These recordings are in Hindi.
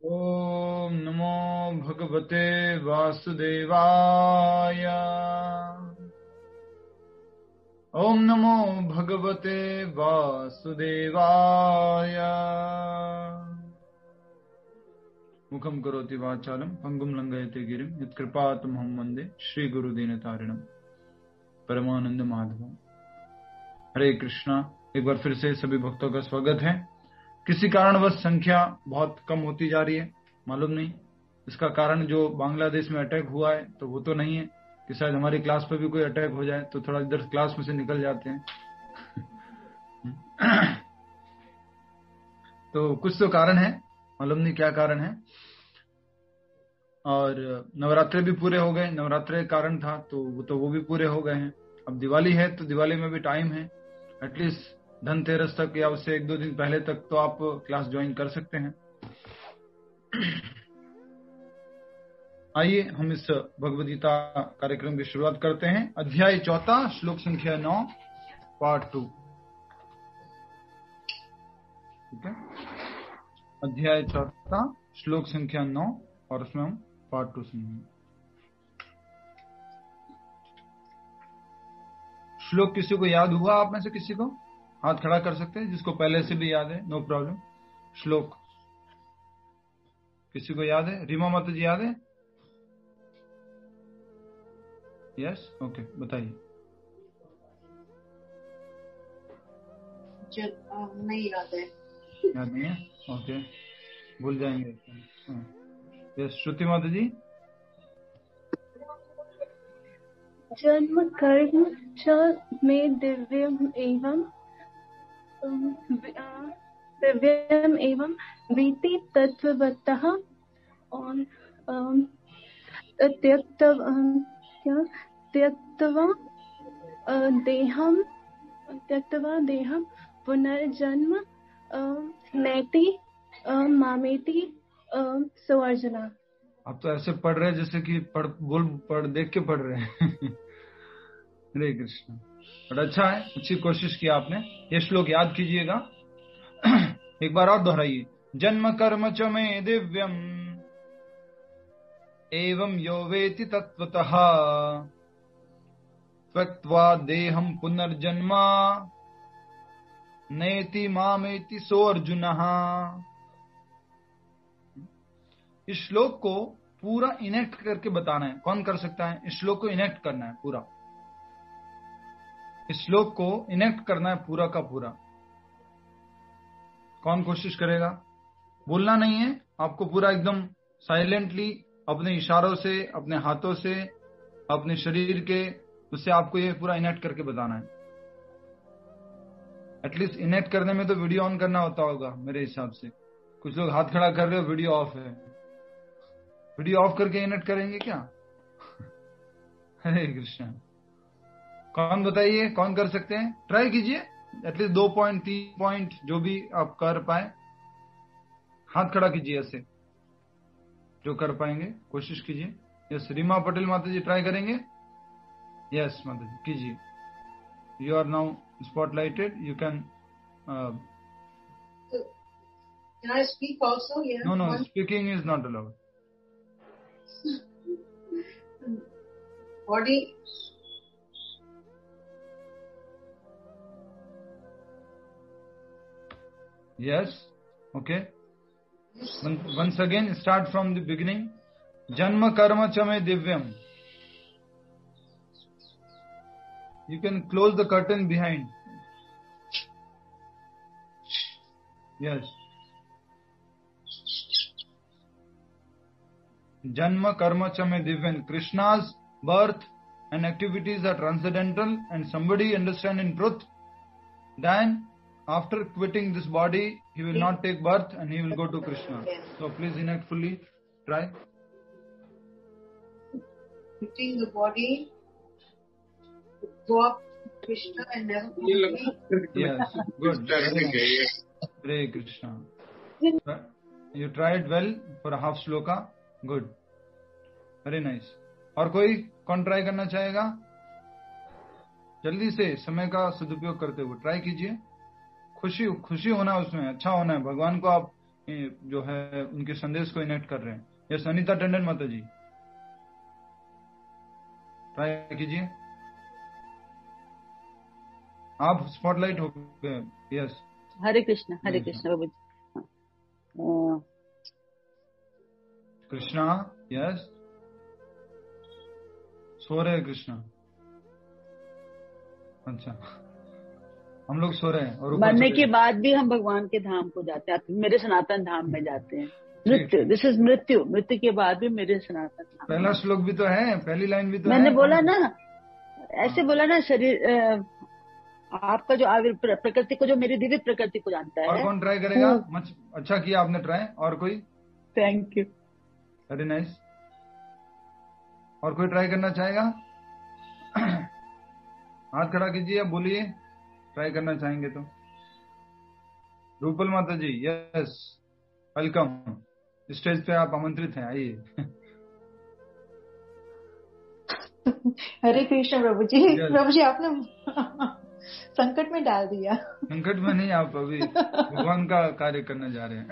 ओम नमो भगवते वासुदेवाय। ओम नमो भगवते वासुदेवाय। मुखं करोति वाचालं पंगुं लंघयते गिरिं यत्कृपातमहं वन्दे श्रीगुरुदीनतारिणं परमानंद माधवम। हरे कृष्णा। एक बार फिर से सभी भक्तों का स्वागत है। किसी कारणवश संख्या बहुत कम होती जा रही है, मालूम नहीं इसका कारण। जो बांग्लादेश में अटैक हुआ है तो वो तो नहीं है कि शायद हमारी क्लास पर भी कोई अटैक हो जाए तो थोड़ा इधर क्लास में से निकल जाते हैं। तो कुछ तो कारण है, मालूम नहीं क्या कारण है। और नवरात्रे भी पूरे हो गए, नवरात्रे कारण था तो वो भी पूरे हो गए हैं। अब दिवाली है तो दिवाली में भी टाइम है, एटलीस्ट धनतेरस तक या उससे एक दो दिन पहले तक तो आप क्लास ज्वाइन कर सकते हैं। आइए हम इस भगवद गीता कार्यक्रम की शुरुआत करते हैं। अध्याय 4 श्लोक संख्या 9 पार्ट 2। ठीक है, अध्याय 4 श्लोक संख्या 9 और उसमें हम पार्ट 2 सुनेंगे। श्लोक किसी को याद हुआ? आप में से किसी को हाथ खड़ा कर सकते हैं जिसको पहले से भी याद है, नो प्रॉब्लम। श्लोक किसी को याद है? रीमा माता जी याद है? यस, ओके, बताइए। नहीं याद है। याद नहीं है? ओके, भूल जाएंगे। यस, श्रुति माता जी। जन्म कर्म च में दिव्यम एवं वीति तत्वतः और त्यक्त्वा देहम पुनर्जन्म नैति मामेति सवर्जना। आप तो ऐसे पढ़ रहे हैं जैसे कि पढ़ देख के पढ़ रहे हैं। हरे कृष्ण। बड़ा अच्छा है, अच्छी कोशिश की आपने। ये श्लोक याद कीजिएगा। एक बार और दोहराइए। जन्म कर्म च में दिव्यम एवं यो वेति तत्वतः त्यक्त्वा देहम पुनर्जन्म नेति मामेति सो अर्जुनः। इस श्लोक को पूरा इनेक्ट करके बताना है। कौन कर सकता है? इस श्लोक को इनेक्ट करना है पूरा। इस श्लोक को इनेक्ट करना है पूरा का पूरा। कौन कोशिश करेगा? बोलना नहीं है आपको, पूरा एकदम साइलेंटली अपने इशारों से, अपने हाथों से, अपने शरीर के उससे आपको ये पूरा इनेक्ट करके बताना है। एटलीस्ट इनेक्ट करने में तो वीडियो ऑन करना होता होगा मेरे हिसाब से। कुछ लोग हाथ खड़ा कर रहे हो, वीडियो ऑफ है। वीडियो ऑफ करके इनेक्ट करेंगे क्या? हरे कृष्ण। कौन बताइए, कौन कर सकते हैं? ट्राई कीजिए, एटलीस्ट 2 पॉइंट 3 पॉइंट जो भी आप कर पाए। हाथ खड़ा कीजिए ऐसे, जो कर पाएंगे कोशिश कीजिए। यस, रीमा पटेल माता जी ट्राई करेंगे। यस माता जी कीजिए। You are now spotlighted, you can. Can I speak also? Yeah. No, speaking is not allowed. Body. Yes, okay. Once again, start from the beginning. Janma karma cha me divyam. You can close the curtain behind. Yes. Janma karma cha me divyam. Krishna's birth and activities are transcendental, and somebody understand in truth, then after quitting this body, he will not take birth and he will go to Krishna. So please enact fully. Try. Quitting the body, go up to Krishna and never come again. Yes, good. Hare Krishna. You tried well for a half shloka. Good. Very nice. और कोई कौन ट्राई करना चाहेगा? जल्दी से समय का सदुपयोग करते हुए ट्राई कीजिए। खुशी होना उसमें, अच्छा होना है। भगवान को आप जो है उनके संदेश को इनेक्ट कर रहे हैं। यस अनीता टंडन माता जी, ट्राई कीजिए, आप स्पॉटलाइट हो गए। यस हरे कृष्ण बाबू जी। कृष्णा, यस सो रहे कृष्णा। अच्छा, हम लोग सो रहे हैं और मरने के बाद भी हम भगवान के धाम को जाते हैं, मेरे सनातन धाम में जाते हैं। मृत्यु, दिस इज मृत्यु, मृत्यु के बाद भी मेरे सनातन धाम। पहला श्लोक भी तो है, पहली लाइन भी तो मैंने है। बोला ना, ऐसे बोला ना, शरीर आपका जो प्रकृति को, जो मेरी दिव्य प्रकृति को जानता है। और कौन ट्राई करेगा? अच्छा किया आपने ट्राई। और कोई? Thank you, very nice. और कोई ट्राई करना चाहेगा? हाथ खड़ा कीजिए, अब बोलिए, ट्राई करना चाहेंगे तो। रूपल माता जी, यस वेलकम, स्टेज पे आप आमंत्रित हैं, आइए। हरे कृष्ण प्रभु जी। प्रभु जी आपने संकट में डाल दिया। संकट में नहीं, आप अभी भगवान का कार्य करने जा रहे हैं।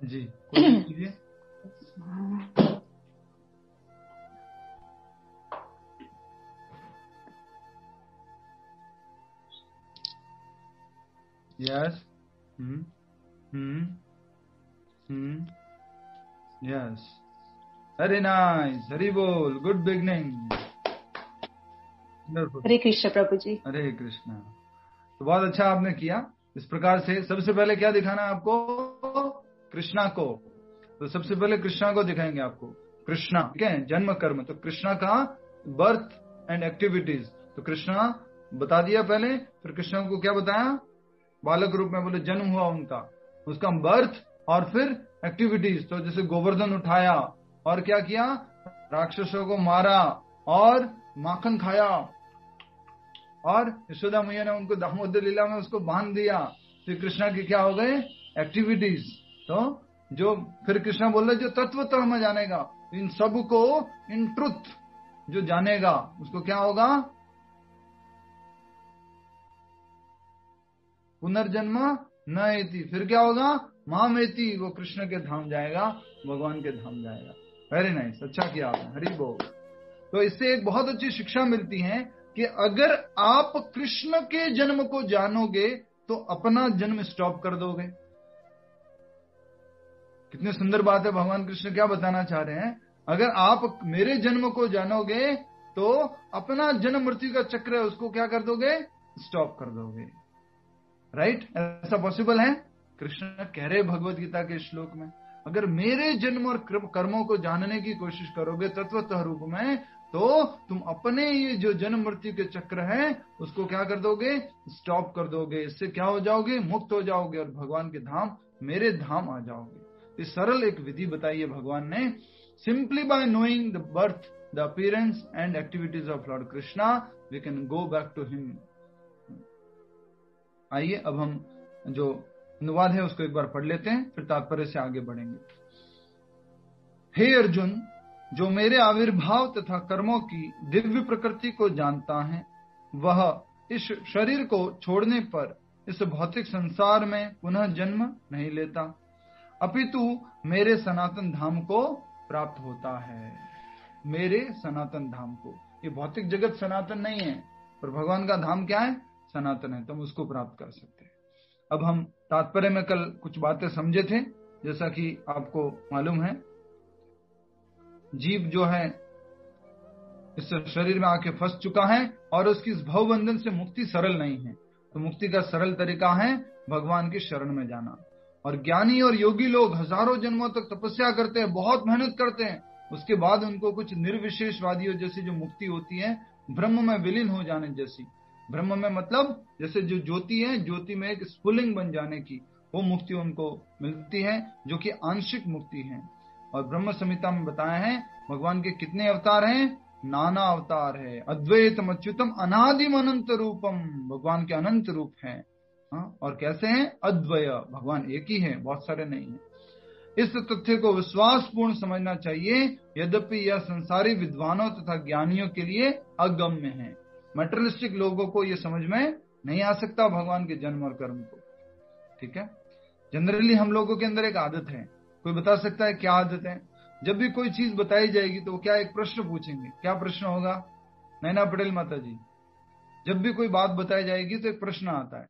जी कोशिश कीजिए। Yes yes, very nice, Hari बोल, गुड बिगनिंग। हरे कृष्ण प्रभु जी। हरे कृष्णा। तो बहुत अच्छा आपने किया। इस प्रकार से सबसे पहले क्या दिखाना है आपको? कृष्णा को। तो सबसे पहले कृष्णा को दिखाएंगे आपको। कृष्णा, ठीक है, जन्म कर्म। तो कृष्णा का बर्थ एंड एक्टिविटीज, तो कृष्णा बता दिया पहले। फिर कृष्णा को क्या बताया? बालक रूप में बोले जन्म हुआ उनका, उसका बर्थ, और फिर एक्टिविटीज। तो जैसे गोवर्धन उठाया और क्या किया? राक्षसों को मारा और माखन खाया, और यशोदा मैया ने उनको दामोदर लीला में उसको बांध दिया। तो कृष्णा की क्या हो गए? एक्टिविटीज। तो जो फिर कृष्णा बोल रहे जो तत्वतः में जानेगा, इन सब को इन ट्रुथ जो जानेगा उसको क्या होगा? पुनर्जन्म न एति। फिर क्या होगा? माम एति, वो कृष्ण के धाम जाएगा, भगवान के धाम जाएगा। वेरी नाइस, अच्छा किया आपने, हरि बोल। तो इससे एक बहुत अच्छी शिक्षा मिलती है कि अगर आप कृष्ण के जन्म को जानोगे तो अपना जन्म स्टॉप कर दोगे। कितनी सुंदर बात है। भगवान कृष्ण क्या बताना चाह रहे हैं? अगर आप मेरे जन्म को जानोगे तो अपना जन्म मृत्यु का चक्र है उसको क्या कर दोगे? स्टॉप कर दोगे। राइट? ऐसा पॉसिबल है? कृष्ण कह रहे भगवत गीता के श्लोक में, अगर मेरे जन्म और कर्मों को जानने की कोशिश करोगे तत्वतः रूप में, तो तुम अपने ये जो जन्म मृत्यु के चक्र है उसको क्या कर दोगे? स्टॉप कर दोगे। इससे क्या हो जाओगे? मुक्त हो जाओगे और भगवान के धाम, मेरे धाम आ जाओगे। इस सरल एक विधि बताई है भगवान ने। Simply by knowing the birth, the appearance and activities of lord Krishna, we can go back to him. आइए अब हम जो अनुवाद है उसको एक बार पढ़ लेते हैं, फिर तात्पर्य से आगे बढ़ेंगे। हे अर्जुन, जो मेरे आविर्भाव तथा कर्मों की दिव्य प्रकृति को जानता है, वह इस शरीर को छोड़ने पर इस भौतिक संसार में पुनः जन्म नहीं लेता, अपितु मेरे सनातन धाम को प्राप्त होता है। मेरे सनातन धाम को, ये भौतिक जगत सनातन नहीं है, पर भगवान का धाम क्या है? सनातन है, तो हम उसको प्राप्त कर सकते हैं। अब हम तात्पर्य में कल कुछ बातें समझे थे, जैसा कि आपको मालूम है, जीव जो है इस शरीर में आके फंस चुका है और उसकी इस भवबंधन से मुक्ति सरल नहीं है। तो मुक्ति का सरल तरीका है भगवान की शरण में जाना। और ज्ञानी और योगी लोग हजारों जन्मों तक तपस्या करते हैं, बहुत मेहनत करते हैं, उसके बाद उनको कुछ निर्विशेषवादियों जैसी जो मुक्ति होती है, ब्रह्म में विलीन हो जाने जैसी, ब्रह्म में मतलब जैसे जो ज्योति है, ज्योति में एक स्फुलिंग बन जाने की, वो मुक्ति उनको मिलती है, जो कि आंशिक मुक्ति है। और ब्रह्म संहिता में बताया है भगवान के कितने अवतार हैं? नाना अवतार है। अद्वैतम अच्युतम अनादिम अनंत रूपम, भगवान के अनंत रूप हैं। और कैसे हैं? अद्वय, भगवान एक ही है, बहुत सारे नहीं है। इस तथ्य को विश्वासपूर्ण समझना चाहिए, यद्यपि यह संसारी विद्वानों तथा ज्ञानियों के लिए अगम्य है। मटेरियलिस्टिक लोगों को यह समझ में नहीं आ सकता भगवान के जन्म और कर्म को। ठीक है। जनरली हम लोगों के अंदर एक आदत है, कोई बता सकता है क्या आदत है? जब भी कोई चीज बताई जाएगी तो क्या एक प्रश्न पूछेंगे। क्या प्रश्न होगा नैना पटेल माता जी? जब भी कोई बात बताई जाएगी तो एक प्रश्न आता है,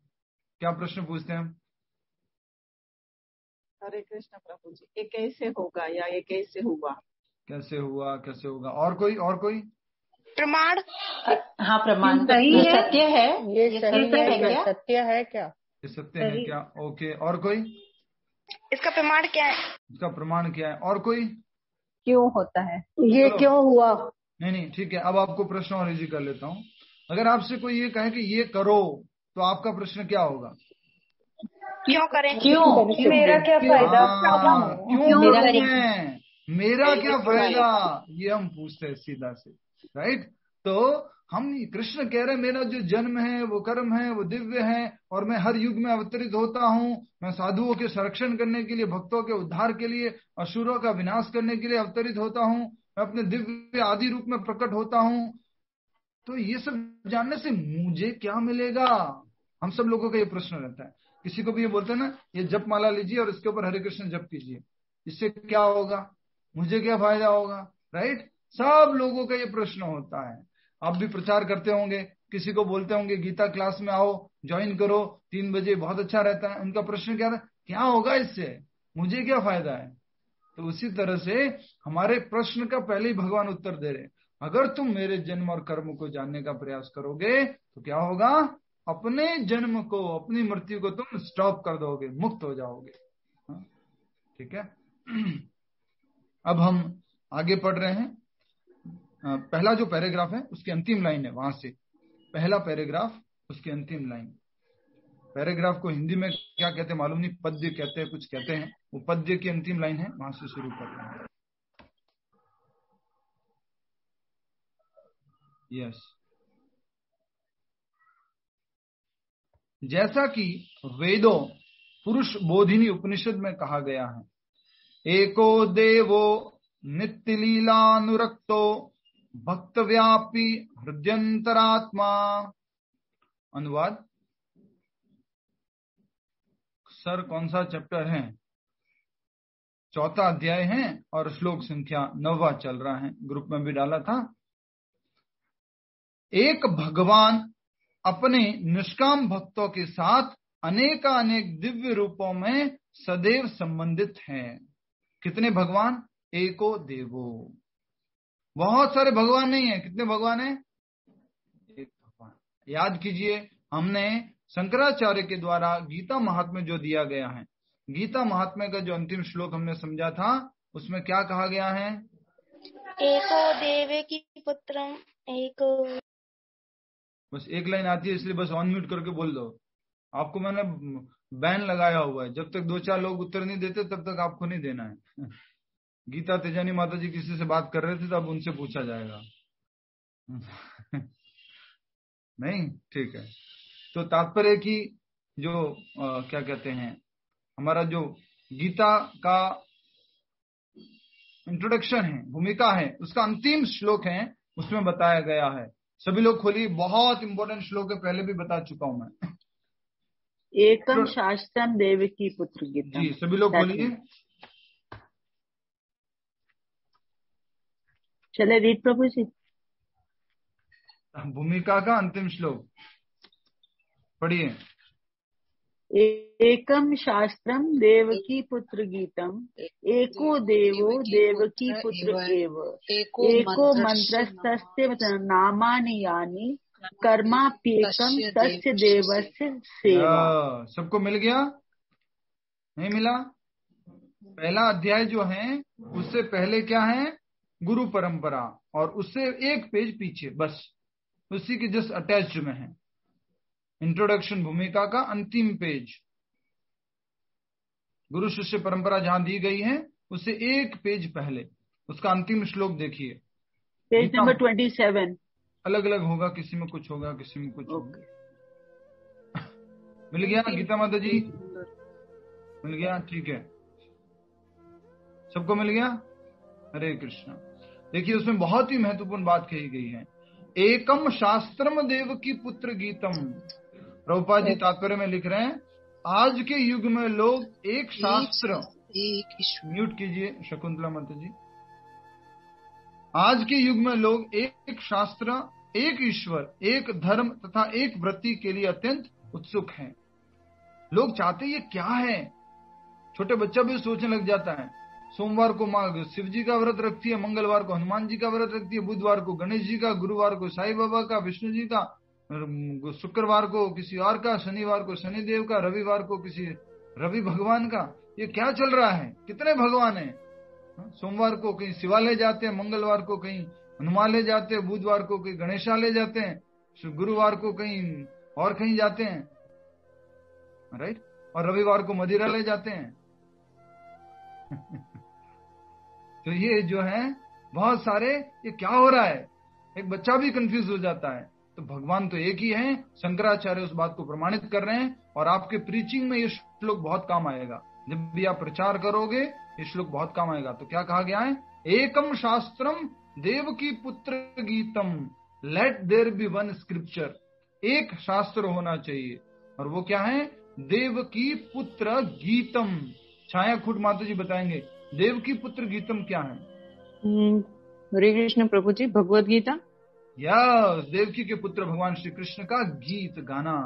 क्या प्रश्न पूछते हैं हम? हरे कृष्ण प्रभु जी, ये कैसे होगा या ये कैसे हुआ? कैसे हुआ, कैसे होगा। और कोई प्रमाण। हाँ, प्रमाण सही ये है, सत्य है, ये सत्य है क्या? सत्य है क्या? ये सत्य है क्या? ओके। और कोई? इसका प्रमाण क्या है? इसका प्रमाण क्या है? और कोई? क्यों होता है? ये क्यों हुआ? नहीं, ठीक है। अब आपको प्रश्न और इजी कर लेता हूँ। अगर आपसे कोई ये कहे कि ये करो, तो आपका प्रश्न क्या होगा? क्यों करें? क्यों? मेरा क्या फायदा? क्यों करें? मेरा क्या फायदा? ये हम पूछते हैं सीधा से, राइट। तो हम कृष्ण कह रहे हैं मेरा जो जन्म है वो कर्म है वो दिव्य है, और मैं हर युग में अवतरित होता हूँ। मैं साधुओं के संरक्षण करने के लिए, भक्तों के उद्धार के लिए, असुरों का विनाश करने के लिए अवतरित होता हूँ। मैं अपने दिव्य आदि रूप में प्रकट होता हूँ। तो ये सब जानने से मुझे क्या मिलेगा? हम सब लोगों का ये प्रश्न रहता है। किसी को भी ये बोलते हैं ना, ये जप माला लीजिए और इसके ऊपर हरे कृष्ण जप कीजिए, इससे क्या होगा, मुझे क्या फायदा होगा, राइट। सब लोगों का ये प्रश्न होता है। आप भी प्रचार करते होंगे, किसी को बोलते होंगे गीता क्लास में आओ, ज्वाइन करो 3 बजे, बहुत अच्छा रहता है। उनका प्रश्न क्या है? क्या होगा इससे, मुझे क्या फायदा है? तो उसी तरह से हमारे प्रश्न का पहले ही भगवान उत्तर दे रहे, अगर तुम मेरे जन्म और कर्म को जानने का प्रयास करोगे तो क्या होगा, अपने जन्म को, अपनी मृत्यु को तुम स्टॉप कर दोगे, मुक्त हो जाओगे। ठीक है। अब हम आगे पढ़ रहे हैं। पहला जो पैराग्राफ है उसकी अंतिम लाइन है, वहां से पहला पैराग्राफ उसकी अंतिम लाइन। पैराग्राफ को हिंदी में क्या कहते हैं मालूम नहीं, पद्य कहते हैं, कुछ कहते हैं। वो पद्य की अंतिम लाइन है, वहां से शुरू कर रहे हैं। यस। जैसा कि वेदों पुरुष बोधिनी उपनिषद में कहा गया है, एको देवो नित्य लीलानुरक्तो भक्त व्यापी हृदयंतरात्मा। अनुवाद, सर कौन सा चैप्टर है? 4वां अध्याय है और श्लोक संख्या 9वां चल रहा है, ग्रुप में भी डाला था। एक भगवान अपने निष्काम भक्तों के साथ अनेकानेक दिव्य रूपों में सदैव संबंधित हैं। कितने भगवान? एको देवो। बहुत सारे भगवान नहीं है। कितने भगवान है? एक भगवान। याद कीजिए, हमने शंकराचार्य के द्वारा गीता महात्म्य जो दिया गया है, गीता महात्म्य का जो अंतिम श्लोक हमने समझा था, उसमें क्या कहा गया है? एको देवे की पुत्रम एको। बस एक लाइन आती है, इसलिए बस ऑन म्यूट करके बोल दो। आपको मैंने बैन लगाया हुआ है, जब तक 2-4 लोग उत्तर नहीं देते तब तक आपको नहीं देना है। गीता तेजानी माता जी किसी से बात कर रहे थे, तब उनसे पूछा जाएगा। नहीं, ठीक है। तो तात्पर्य की जो क्या कहते हैं, हमारा जो गीता का इंट्रोडक्शन है, भूमिका है, उसका अंतिम श्लोक है, उसमें बताया गया है। सभी लोग खोलिए, बहुत इंपॉर्टेंट श्लोक है, पहले भी बता चुका हूं मैं। एकम शास्त्रम देवकी पुत्र गीता। जी, सभी लोग खोलिए। चले रीड प्रभु जी। भूमिका का अंतिम श्लोक पढ़िए। एकम शास्त्रम देवकी पुत्र गीतम, एको देवो देवकी पुत्र एव, एको मंत्रस्तस्य नामानि यानि कर्माप्येकम तस्य देवस्य सेवा। सबको मिल गया? नहीं मिला? पहला अध्याय जो है उससे पहले क्या है? गुरु परंपरा, और उससे एक पेज पीछे, बस उसी के जस्ट अटैच्ड में है इंट्रोडक्शन, भूमिका का अंतिम पेज। गुरु शिष्य परंपरा जहां दी गई है उससे एक पेज पहले उसका अंतिम श्लोक देखिए, पेज नंबर 27। अलग अलग होगा, किसी में कुछ होगा, किसी में कुछ होगा। मिल गया गीता माता जी? मिल गया? ठीक है, सबको मिल गया? हरे कृष्ण। देखिए, उसमें बहुत ही महत्वपूर्ण बात कही गई है, एकम शास्त्रम देव की पुत्र गीतम। प्रभुपाद जी तात्पर्य में लिख रहे हैं, आज के युग में लोग एक शास्त्र, म्यूट कीजिए शकुंतला माता जी। आज के युग में लोग एक शास्त्र, एक ईश्वर, एक धर्म तथा एक वृत्ति के लिए अत्यंत उत्सुक हैं। लोग चाहते ये क्या है? छोटे बच्चा भी सोचने लग जाता है। सोमवार को माँ शिव जी का व्रत रखती है, मंगलवार को हनुमान जी का व्रत रखती है, बुधवार को गणेश जी का, गुरुवार को साईं बाबा का, विष्णु जी का, शुक्रवार को किसी और का, शनिवार को शनिदेव का, रविवार को किसी रवि भगवान का। ये क्या चल रहा है? कितने भगवान हैं? सोमवार को कहीं शिवालय जाते हैं, मंगलवार को कहीं हनुमालय जाते हैं, बुधवार को कहीं गणेशालय जाते हैं, गुरुवार को कहीं और कहीं जाते हैं, राइट, और रविवार को मदिरालय जाते हैं। तो ये जो है बहुत सारे, ये क्या हो रहा है? एक बच्चा भी कंफ्यूज हो जाता है। तो भगवान तो एक ही है। शंकराचार्य उस बात को प्रमाणित कर रहे हैं, और आपके प्रीचिंग में ये श्लोक बहुत काम आएगा। जब भी आप प्रचार करोगे ये श्लोक बहुत काम आएगा। तो क्या कहा गया है? एकम शास्त्रम देवकी पुत्र गीतम, let there be one scripture. एक शास्त्र होना चाहिए, और वो क्या है? देवकी पुत्र गीतम। छाया खुद माता जी बताएंगे देवकी पुत्र गीतम क्या है। हरे कृष्ण प्रभु जी, भगवद गीता। यस, देवकी के पुत्र भगवान श्री कृष्ण का गीत गाना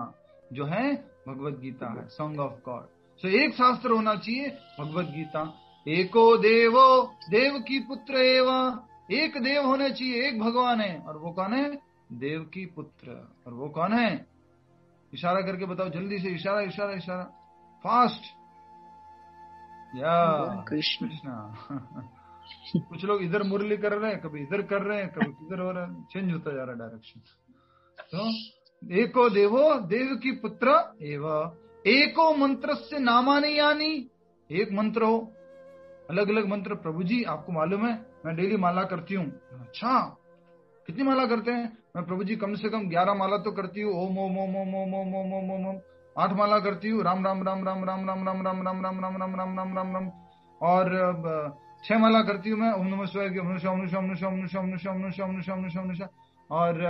जो है भगवद गीता है, सॉन्ग ऑफ गॉड। सो एक शास्त्र होना चाहिए, भगवद गीता। एको देवो देवकी पुत्र एवं, एक देव होने चाहिए, एक भगवान है, और वो कौन है? देवकी पुत्र। और वो कौन है? इशारा करके बताओ जल्दी से, इशारा इशारा इशारा, फास्ट। या कृष्ण। कुछ लोग इधर मुरली कर रहे हैं, कभी इधर कर रहे हैं, कभी किधर हो रहा है, चेंज होता जा रहा है डायरेक्शन। तो एको देवो देवकी पुत्र एवं, एको मंत्र से नामानी यानी, एक मंत्र हो। अलग अलग मंत्र प्रभु जी आपको मालूम है, मैं डेली माला करती हूँ। अच्छा, कितनी माला करते हैं? मैं प्रभु जी कम से कम 11 माला तो करती हूँ। ओम ओम ओम ओम ओम ओम ओम ओम ओम ओम 8 माला करती हूँ। राम राम राम राम राम राम राम राम राम राम राम राम राम राम राम राम, और 6 माला करती हूँ मैं। ओम नमः शिवाय की, और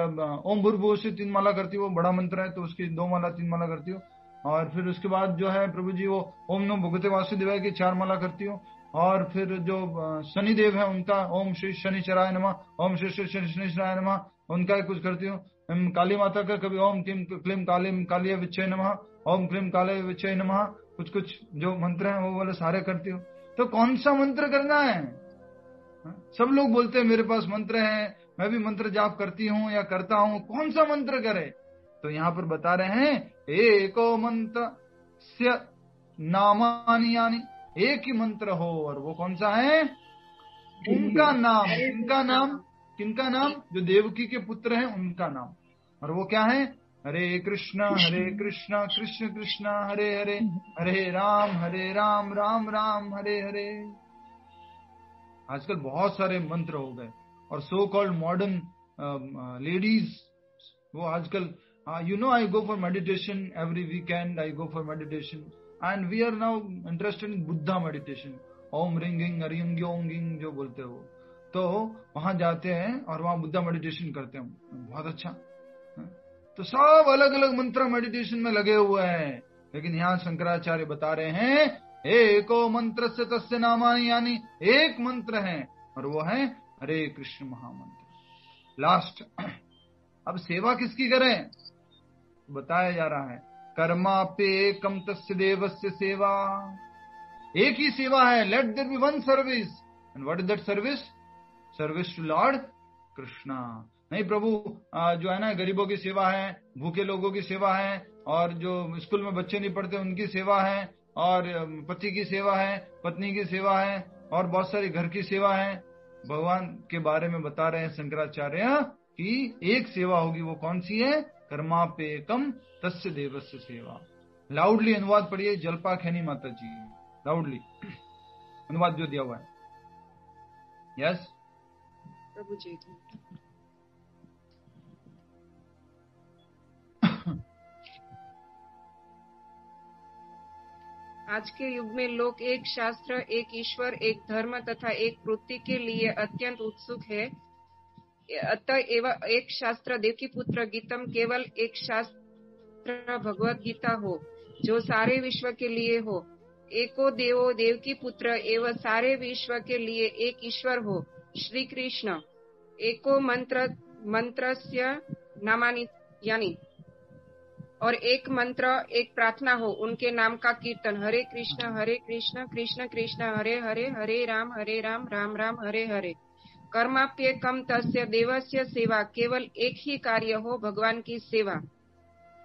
ओम भूर्भुवः से 3 माला करती हूँ, वो बड़ा मंत्र है तो उसकी 2 माला 3 माला करती हूँ। और फिर उसके बाद जो है प्रभु जी वो ओम नमो भगवते वासुदेवाय की 4 माला करती हूँ। और फिर जो शनिदेव है उनका ओम श्री शनिचराय नमः, ओम श्री श्री शनिचराय नमः, उनका कुछ करती हूँ। काली माता का कभी ओम क्लीम कालीम कालिया विच्चय नमः, ओम क्लीम काले विच्चय नमः, कुछ कुछ जो मंत्र हैं वो वाले सारे करती हूँ। तो कौन सा मंत्र करना है? सब लोग बोलते हैं मेरे पास मंत्र है, मैं भी मंत्र जाप करती हूँ या करता हूँ, कौन सा मंत्र करे? तो यहाँ पर बता रहे हैं एको मंत्र से नामानि यानी, एक ही मंत्र हो, और वो कौन सा है? उनका नाम। किनका नाम? किनका नाम? जो देवकी के पुत्र हैं उनका नाम। और वो क्या है? हरे कृष्ण कृष्ण कृष्ण हरे हरे, हरे राम राम राम हरे हरे। आजकल बहुत सारे मंत्र हो गए, और सो कॉल्ड मॉडर्न लेडीज, वो आजकल you know, I go for meditation every weekend. I go for meditation, and we are now interested in Buddha meditation. Om ringing Aryang Yonging जो बोलते हो, तो वहां जाते हैं और वहां बुद्धा मेडिटेशन करते हैं। बहुत अच्छा। तो सब अलग अलग मंत्र मेडिटेशन में लगे हुए हैं, लेकिन यहाँ शंकराचार्य बता रहे हैं एको मंत्र से तस्य नामानि यानी, एक मंत्र है और वो है हरे कृष्ण महामंत्र। लास्ट। अब सेवा किसकी करें? बताया जा रहा है कर्मापे एकम तस्य देवस्य सेवा, एक ही सेवा है। Let there be one service, and what is that service? Service to lord Krishna. नहीं प्रभु, जो है ना, गरीबों की सेवा है, भूखे लोगों की सेवा है, और जो स्कूल में बच्चे नहीं पढ़ते उनकी सेवा है, और पति की सेवा है, पत्नी की सेवा है, और बहुत सारी घर की सेवा है। भगवान के बारे में बता रहे हैं शंकराचार्य कि एक सेवा होगी, वो कौन सी है? कर्मापेकम तस्य देवस्य सेवा। लाउडली अनुवाद पढ़िए जलपा खैनी माता जी, लाउडली अनुवाद जो दिया हुआ है। यस प्रभु जी। आज के युग में लोग एक शास्त्र, एक ईश्वर, एक धर्म तथा एक वृत्ति के लिए अत्यंत उत्सुक है। अतएव एक शास्त्र देवकी पुत्र गीतम, केवल एक शास्त्र भगवत गीता हो। जो सारे विश्व के लिए हो। एको देवो देवकी पुत्र एवं सारे विश्व के लिए एक ईश्वर हो श्री कृष्ण। एको मंत्रस्य नामानि यानी और एक मंत्र एक प्रार्थना हो उनके नाम का कीर्तन। हरे कृष्ण कृष्ण कृष्ण हरे हरे, हरे राम राम राम हरे हरे। कर्माप्येकम तस्य देवस्य सेवा, केवल एक ही कार्य हो भगवान की सेवा।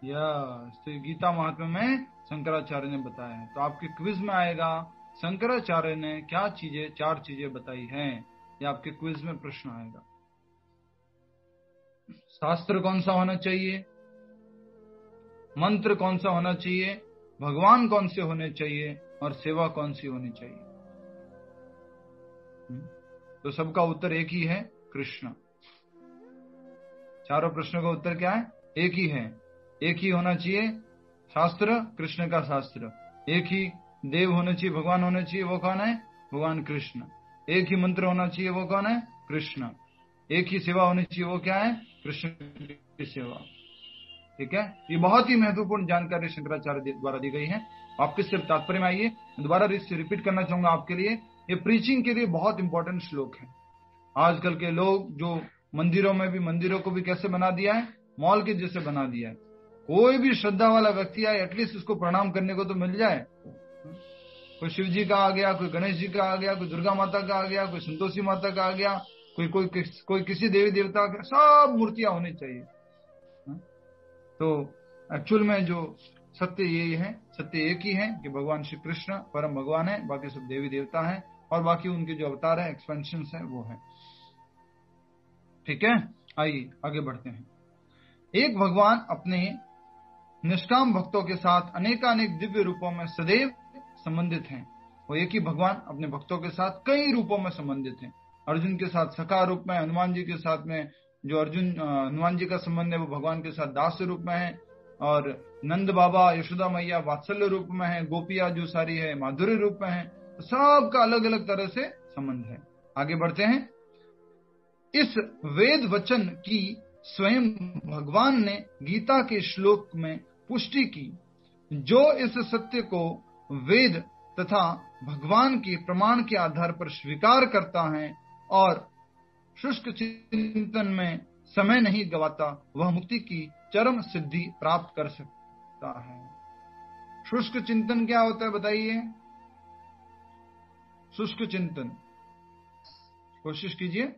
तो गीता महात्म्य में शंकराचार्य ने बताया है। तो आपके क्विज में आएगा शंकराचार्य ने क्या चीजें, 4 चीजें बताई हैं, ये आपके क्विज में प्रश्न आएगा। शास्त्र कौन सा होना चाहिए, मंत्र कौन सा होना चाहिए, भगवान कौन से होने चाहिए और सेवा कौन सी होनी चाहिए। तो सबका उत्तर एक ही है, कृष्ण। चारों प्रश्नों का उत्तर क्या है, एक ही है। एक ही होना चाहिए शास्त्र, कृष्ण का शास्त्र। एक ही देव होने चाहिए, भगवान होने चाहिए, वो कौन है, भगवान कृष्ण। एक ही मंत्र होना चाहिए, वो कौन है, कृष्ण। एक ही सेवा होनी चाहिए, वो क्या है, कृष्ण की सेवा। ठीक है, ये बहुत ही महत्वपूर्ण जानकारी शंकराचार्य द्वारा दी गई है। वापस से तात्पर्य में आइए, दोबारा रिपीट करना चाहूंगा आपके लिए। ये प्रीचिंग के लिए बहुत इंपॉर्टेंट श्लोक है। आजकल के लोग जो मंदिरों में भी, मंदिरों को भी कैसे बना दिया है, मॉल के जैसे बना दिया है। कोई भी श्रद्धा वाला व्यक्ति आए, एटलीस्ट उसको प्रणाम करने को तो मिल जाए। कोई शिव जी का आ गया, कोई गणेश जी का आ गया, कोई दुर्गा माता का आ गया, कोई संतोषी माता का आ गया, कोई किसी देवी देवता का, सब मूर्तियां होनी चाहिए। तो एक्चुअल में जो सत्य ये है, सत्य एक ही है कि भगवान श्री कृष्ण परम भगवान है, बाकी सब देवी देवता है और बाकी उनके जो अवतार है, एक्सपेंशन है, वो है। ठीक है, आइए आगे बढ़ते हैं। एक भगवान अपने निष्काम भक्तों के साथ अनेकानेक दिव्य रूपों में सदैव संबंधित हैं। वो एक ही भगवान अपने भक्तों के साथ कई रूपों में संबंधित हैं। अर्जुन के साथ सखा रूप में, हनुमान जी के साथ में जो हनुमान जी का संबंध है वो भगवान के साथ दास रूप में है, और नंद बाबा यशोदा मैया वात्सल्य रूप में है, गोपिया जो सारी है माधुर्य रूप में है। तो सबका अलग अलग तरह से संबंध है। आगे बढ़ते हैं। इस वेद वचन की स्वयं भगवान ने गीता के श्लोक में पुष्टि की। जो इस सत्य को वेद तथा भगवान के प्रमाण के आधार पर स्वीकार करता है और शुष्क चिंतन में समय नहीं गवाता, वह मुक्ति की चरम सिद्धि प्राप्त कर सकता है। शुष्क चिंतन क्या होता है बताइए, शुष्क चिंतन, कोशिश कीजिए।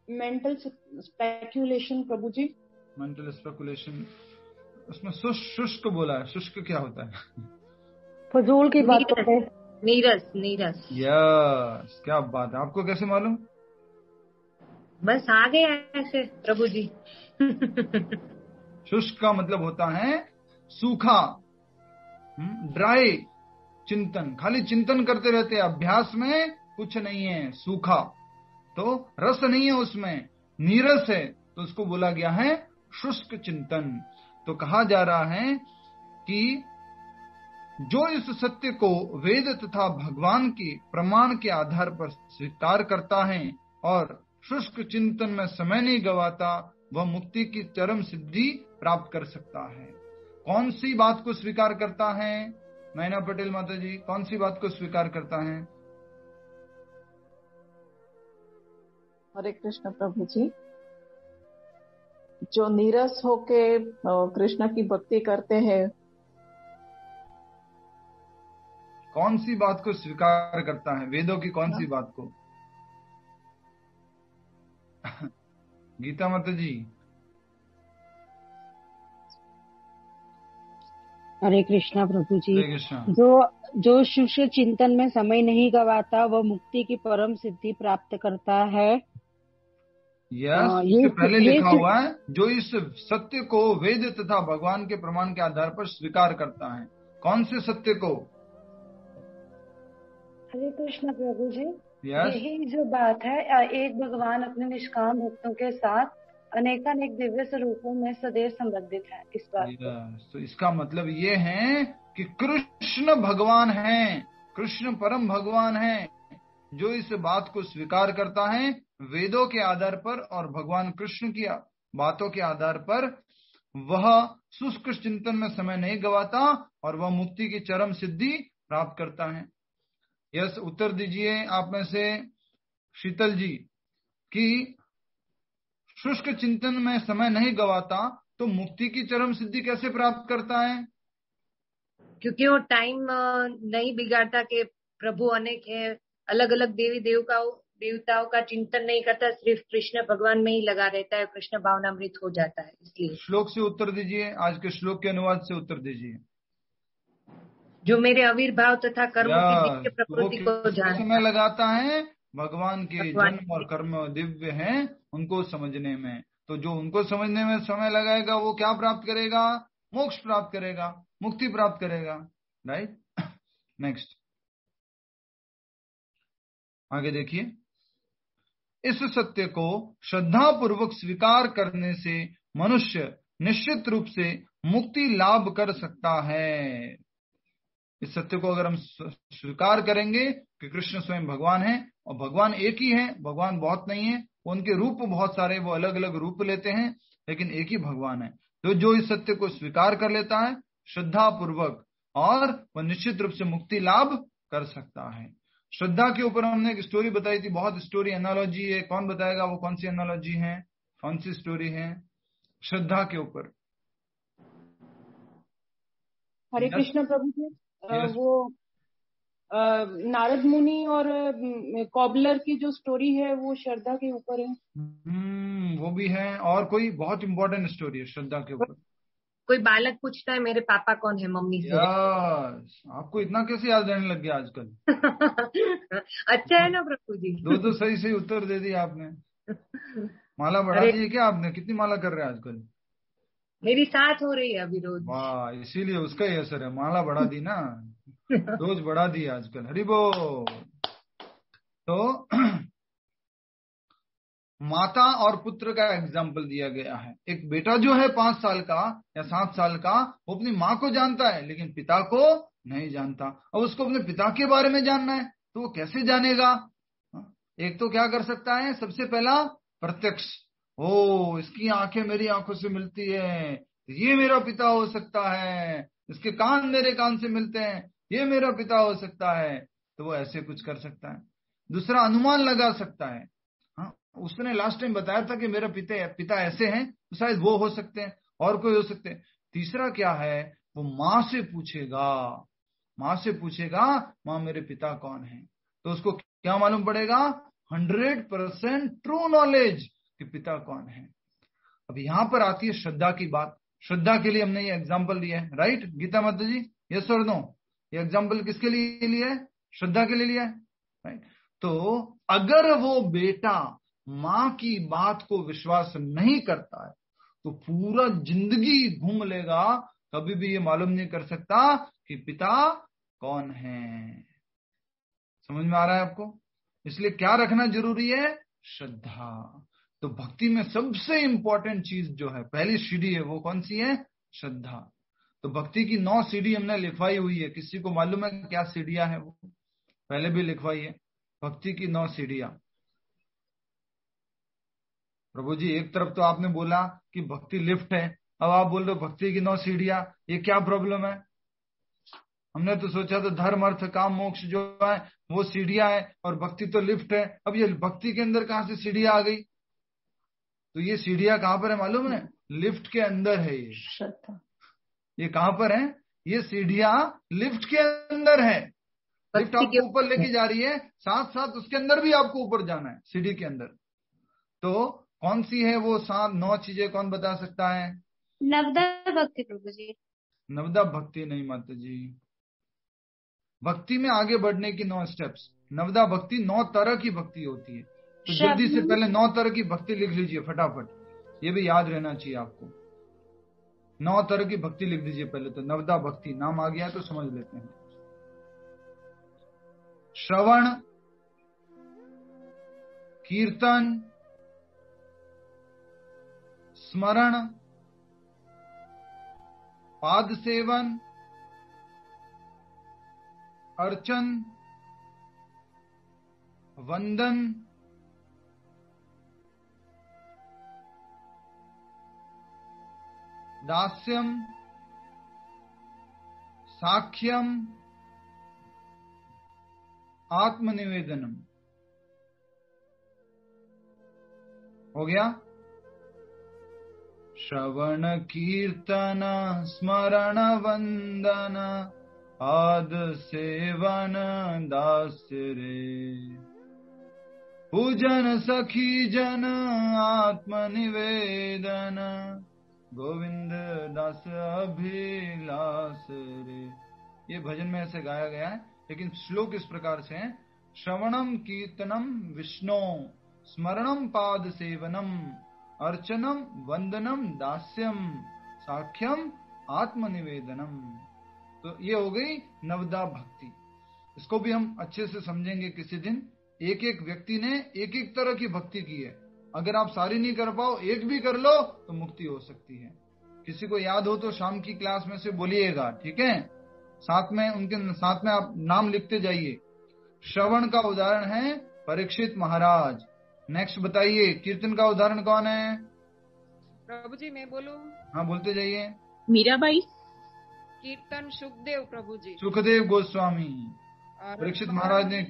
मेंटल स्पेक्यूलेशन प्रभु जी। मेंटल स्पेकुलेशन, उसमें शुष्क बोला है, शुष्क क्या होता है, फजूल की बातों पे नीरस। यस, क्या बात है, आपको कैसे मालूम? बस आ गया ऐसे प्रभु जी। शुष्क का मतलब होता है सूखा, ड्राई चिंतन, खाली चिंतन करते रहते हैं, अभ्यास में कुछ नहीं है, सूखा, तो रस नहीं है उसमें, नीरस है, तो उसको बोला गया है शुष्क चिंतन। तो कहा जा रहा है कि जो इस सत्य को वेद तथा भगवान के प्रमाण के आधार पर स्वीकार करता है और शुष्क चिंतन में समय नहीं गवाता, वह मुक्ति की चरम सिद्धि प्राप्त कर सकता है। कौन सी बात को स्वीकार करता है नैना पटेल माता जी, कौन सी बात को स्वीकार करता है? हरे कृष्ण प्रभु जी। जो नीरस होके कृष्ण की भक्ति करते हैं, कौन सी बात को स्वीकार करता है, वेदों की कौन सी बात को? गीता माता जी। हरे कृष्णा प्रभु जी। हरे कृष्णा। जो शुष्क चिंतन में समय नहीं गवाता, वह मुक्ति की परम सिद्धि प्राप्त करता है। यस, इससे पहले लिखा हुआ है जो इस सत्य को वेद तथा भगवान के प्रमाण के आधार पर स्वीकार करता है। कौन से सत्य को? हरे कृष्ण प्रभु जी। यस, यही जो बात है, एक भगवान अपने निष्काम भक्तों के साथ अनेकानेक दिव्य स्वरूपों में सदैव संबंधित है। इस बात तो इसका मतलब ये है कि कृष्ण भगवान है, कृष्ण परम भगवान है, जो इस बात को स्वीकार करता है वेदों के आधार पर और भगवान कृष्ण की बातों के आधार पर, वह शुष्क चिंतन में समय नहीं गवाता और वह मुक्ति की चरम सिद्धि प्राप्त करता है। यस, उत्तर दीजिए आप में से शीतल जी कि शुष्क चिंतन में समय नहीं गवाता तो मुक्ति की चरम सिद्धि कैसे प्राप्त करता है? क्योंकि वो टाइम नहीं बिगाड़ता कि प्रभु अनेक है, अलग अलग देवी देवताओं का चिंतन नहीं करता, सिर्फ कृष्ण भगवान में ही लगा रहता है, कृष्ण भावनामृत हो जाता है। इसलिए श्लोक से उत्तर दीजिए, आज के श्लोक के अनुवाद से उत्तर दीजिए। जो मेरे आविर्भाव तथा कर्मों की दिव्य प्रकृति को जानता समय लगाता है भगवान के जन्म और कर्म दिव्य हैं उनको समझने में। तो जो उनको समझने में समय लगाएगा वो क्या प्राप्त करेगा? मोक्ष प्राप्त करेगा, मुक्ति प्राप्त करेगा। राइट, नेक्स्ट आगे देखिए। इस सत्य को श्रद्धा पूर्वक स्वीकार करने से मनुष्य निश्चित रूप से मुक्ति लाभ कर सकता है। इस सत्य को अगर हम स्वीकार करेंगे कि कृष्ण स्वयं भगवान है और भगवान एक ही है, भगवान बहुत नहीं है, उनके रूप बहुत सारे, वो अलग अलग रूप लेते हैं, लेकिन एक ही भगवान है। तो जो इस सत्य को स्वीकार कर लेता है श्रद्धा पूर्वक, और वह निश्चित रूप से मुक्ति लाभ कर सकता है। श्रद्धा के ऊपर हमने एक स्टोरी बताई थी, बहुत स्टोरी एनालॉजी है। कौन बताएगा वो कौन सी एनालॉजी है, कौन सी स्टोरी है श्रद्धा के ऊपर? हरे कृष्ण प्रभु जी। वो नारद मुनि और कॉबलर की जो स्टोरी है वो श्रद्धा के ऊपर है। वो भी है, और कोई बहुत इंपॉर्टेंट स्टोरी है श्रद्धा के ऊपर। कोई बालक पूछता है मेरे पापा कौन है मम्मी से। आपको इतना कैसे याद रहने लग गया आजकल? अच्छा है ना प्रभु जी। दो सही उत्तर दे दिया आपने। माला बढ़ा दी है क्या आपने? कितनी माला कर रहे हैं आजकल? मेरी 7 हो रही है अभी रोज। वाह, इसीलिए उसका ही असर है, माला बढ़ा दी ना, रोज बढ़ा दी आजकल। हरि बोल। तो माता और पुत्र का एग्जाम्पल दिया गया है। एक बेटा जो है 5 साल का या 7 साल का, वो अपनी माँ को जानता है लेकिन पिता को नहीं जानता। अब उसको अपने पिता के बारे में जानना है तो वो कैसे जानेगा? एक तो क्या कर सकता है, सबसे पहला प्रत्यक्ष। ओ, इसकी आंखें मेरी आंखों से मिलती है, ये मेरा पिता हो सकता है। इसके कान मेरे कान से मिलते हैं, ये मेरा पिता हो सकता है। तो वो ऐसे कुछ कर सकता है। दूसरा, अनुमान लगा सकता है। उसने लास्ट टाइम बताया था कि मेरा पिता ऐसे हैं, तो शायद वो हो सकते हैं, और कोई हो सकते हैं। तीसरा क्या है, वो माँ से पूछेगा, माँ मेरे पिता कौन है? तो उसको क्या मालूम पड़ेगा? 100% ट्रू नॉलेज कि पिता कौन है। अब यहाँ पर आती है श्रद्धा की बात। श्रद्धा के लिए हमने ये एग्जाम्पल लिया है, राइट गीता माता जी? यस और नो? ये एग्जाम्पल किसके लिए लिया है? श्रद्धा के लिए लिया है, राइट? तो अगर वो बेटा माँ की बात को विश्वास नहीं करता है तो पूरा जिंदगी घूम लेगा, कभी भी ये मालूम नहीं कर सकता कि पिता कौन है। समझ में आ रहा है आपको? इसलिए क्या रखना जरूरी है? श्रद्धा। तो भक्ति में सबसे इंपॉर्टेंट चीज जो है, पहली सीढ़ी है, वो कौन सी है? श्रद्धा। तो भक्ति की 9 सीढ़ी हमने लिखवाई हुई है। किसी को मालूम है क्या सीढ़ियां है? वो पहले भी लिखवाई है, भक्ति की 9 सीढ़ियां। प्रभु जी, एक तरफ तो आपने बोला कि भक्ति लिफ्ट है, अब आप बोल रहे हो भक्ति की 9 सीढ़ियां, ये क्या प्रॉब्लम है? हमने तो सोचा था धर्म अर्थ काम मोक्ष जो है वो सीढ़ियां है और भक्ति तो लिफ्ट है। अब ये भक्ति के अंदर कहां से सीढ़ियां आ गई? तो ये सीढ़ियां कहां पर है मालूम है? लिफ्ट के अंदर है। ये कहां पर है? ये सीढ़ियां लिफ्ट के अंदर है। लिफ्ट आपको ऊपर लेके जा रही है, साथ साथ उसके अंदर भी आपको ऊपर जाना है, सीढ़ी के अंदर। तो कौन सी है वो 9 चीजें? कौन बता सकता है? नवदा भक्ति प्रभु जी। नवदा भक्ति नहीं माता जी। भक्ति में आगे बढ़ने की 9 स्टेप्स। नवदा भक्ति 9 तरह की भक्ति होती है। तो जल्दी से पहले 9 तरह की भक्ति लिख लीजिए फटाफट, ये भी याद रहना चाहिए आपको। 9 तरह की भक्ति लिख दीजिए पहले। तो नवदा भक्ति नाम आ गया है तो समझ लेते हैं। श्रवण, कीर्तन, स्मरण, पाद सेवन, अर्चन, वंदन, दास्यम, साख्यम, आत्मनिवेदनम। हो गया? श्रवण कीर्तन स्मरण वंदन पाद सेवन दास्य रे, पूजन सखी जन आत्मनिवेदन गोविंद दास अभिलाष रे। ये भजन में ऐसे गाया गया है, लेकिन श्लोक इस प्रकार से है। श्रवणम कीर्तनम विष्णु, स्मरणम पाद सेवनम, अर्चनम वंदनम दास्यम, साख्यम आत्मनिवेदनम। तो ये हो गई नवदा भक्ति। इसको भी हम अच्छे से समझेंगे किसी दिन। एक एक व्यक्ति ने एक एक तरह की भक्ति की है। अगर आप सारी नहीं कर पाओ, एक भी कर लो तो मुक्ति हो सकती है। किसी को याद हो तो शाम की क्लास में से बोलिएगा, ठीक है? साथ में उनके साथ में आप नाम लिखते जाइए। श्रवण का उदाहरण है परीक्षित महाराज। नेक्स्ट बताइए, कीर्तन का उदाहरण कौन है? प्रभु जी मैं बोलूं? हाँ बोलते जाइए। मीराबाई। कीर्तन सुखदेव प्रभु जी। सुखदेव गोस्वामी। परीक्षित महाराज ने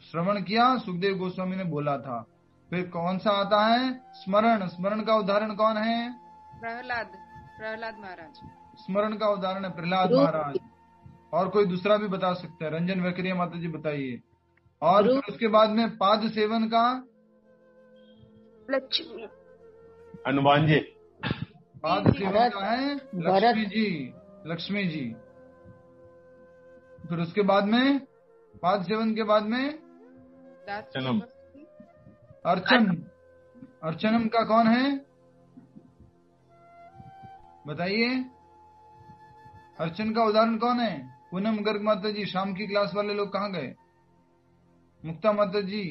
श्रवण किया, सुखदेव गोस्वामी ने बोला था। फिर कौन सा आता है? स्मरण। स्मरण का उदाहरण कौन है? प्रहलाद महाराज। स्मरण का उदाहरण है प्रहलाद महाराज। और कोई दूसरा भी बता सकते हैं? रंजन वेकरिया माता जी बताइए। और फिर उसके बाद में पाद सेवन का? लक्ष्मी। हनुमान जी। पाद सेवन का है लक्ष्मी जी। लक्ष्मी जी। फिर उसके बाद में पाद सेवन के बाद में अर्चन। अर्चनम का कौन है? बताइए। अर्चन का उदाहरण कौन है? पूनम गर्ग माता जी। शाम की क्लास वाले लोग कहाँ गए? मुक्ता माता जी,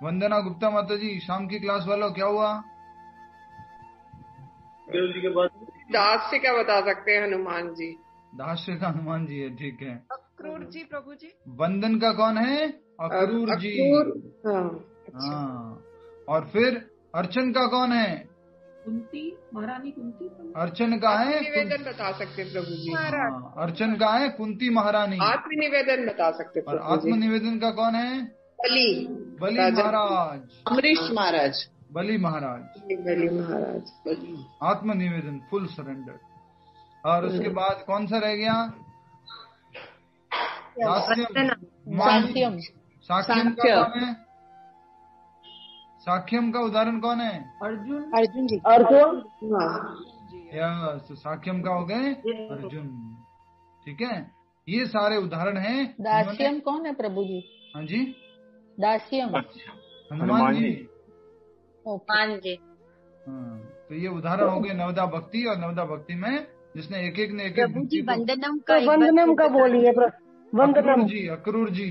वंदना गुप्ता माता जी। शाम की क्लास वालों क्या हुआ? जी के बाद दास्य का बता सकते हैं? हनुमान जी। दास्य का हनुमान जी है, ठीक है। अक्रूर जी प्रभु जी। वंदन का कौन है? अक्रूर जी। हाँ। और फिर अर्चन का कौन है? कुंती महारानी। कुंती। अर्चन का है निवेदन बता सकते प्रभु जी। हाँ, अर्चन का है कुंती महारानी। आत्मनिवेदन बता सकते और आत्मनिवेदन का कौन है? बलि महाराज। अमरीश महाराज। बलि महाराज। बलि महाराज। आत्मनिवेदन, फुल सरेंडर। और उसके बाद कौन सा रह गया? साख्यम। साख्यम का कौन है? साख्यम का उदाहरण कौन है? अर्जुन जी। यस, साख्यम का हो गए अर्जुन। ठीक है, ये सारे उदाहरण हैं। दास्यम कौन है प्रभु जी? हाँ जी, दास्यम हनुमान जी। हनुमान जी। हाँ, तो ये उदाहरण हो गए नवदा भक्ति। और नवदा भक्ति में जिसने एक एक ने एक एक प्रभु जी वंदनम का बोलिए। अक्रूर जी। अक्रूर जी।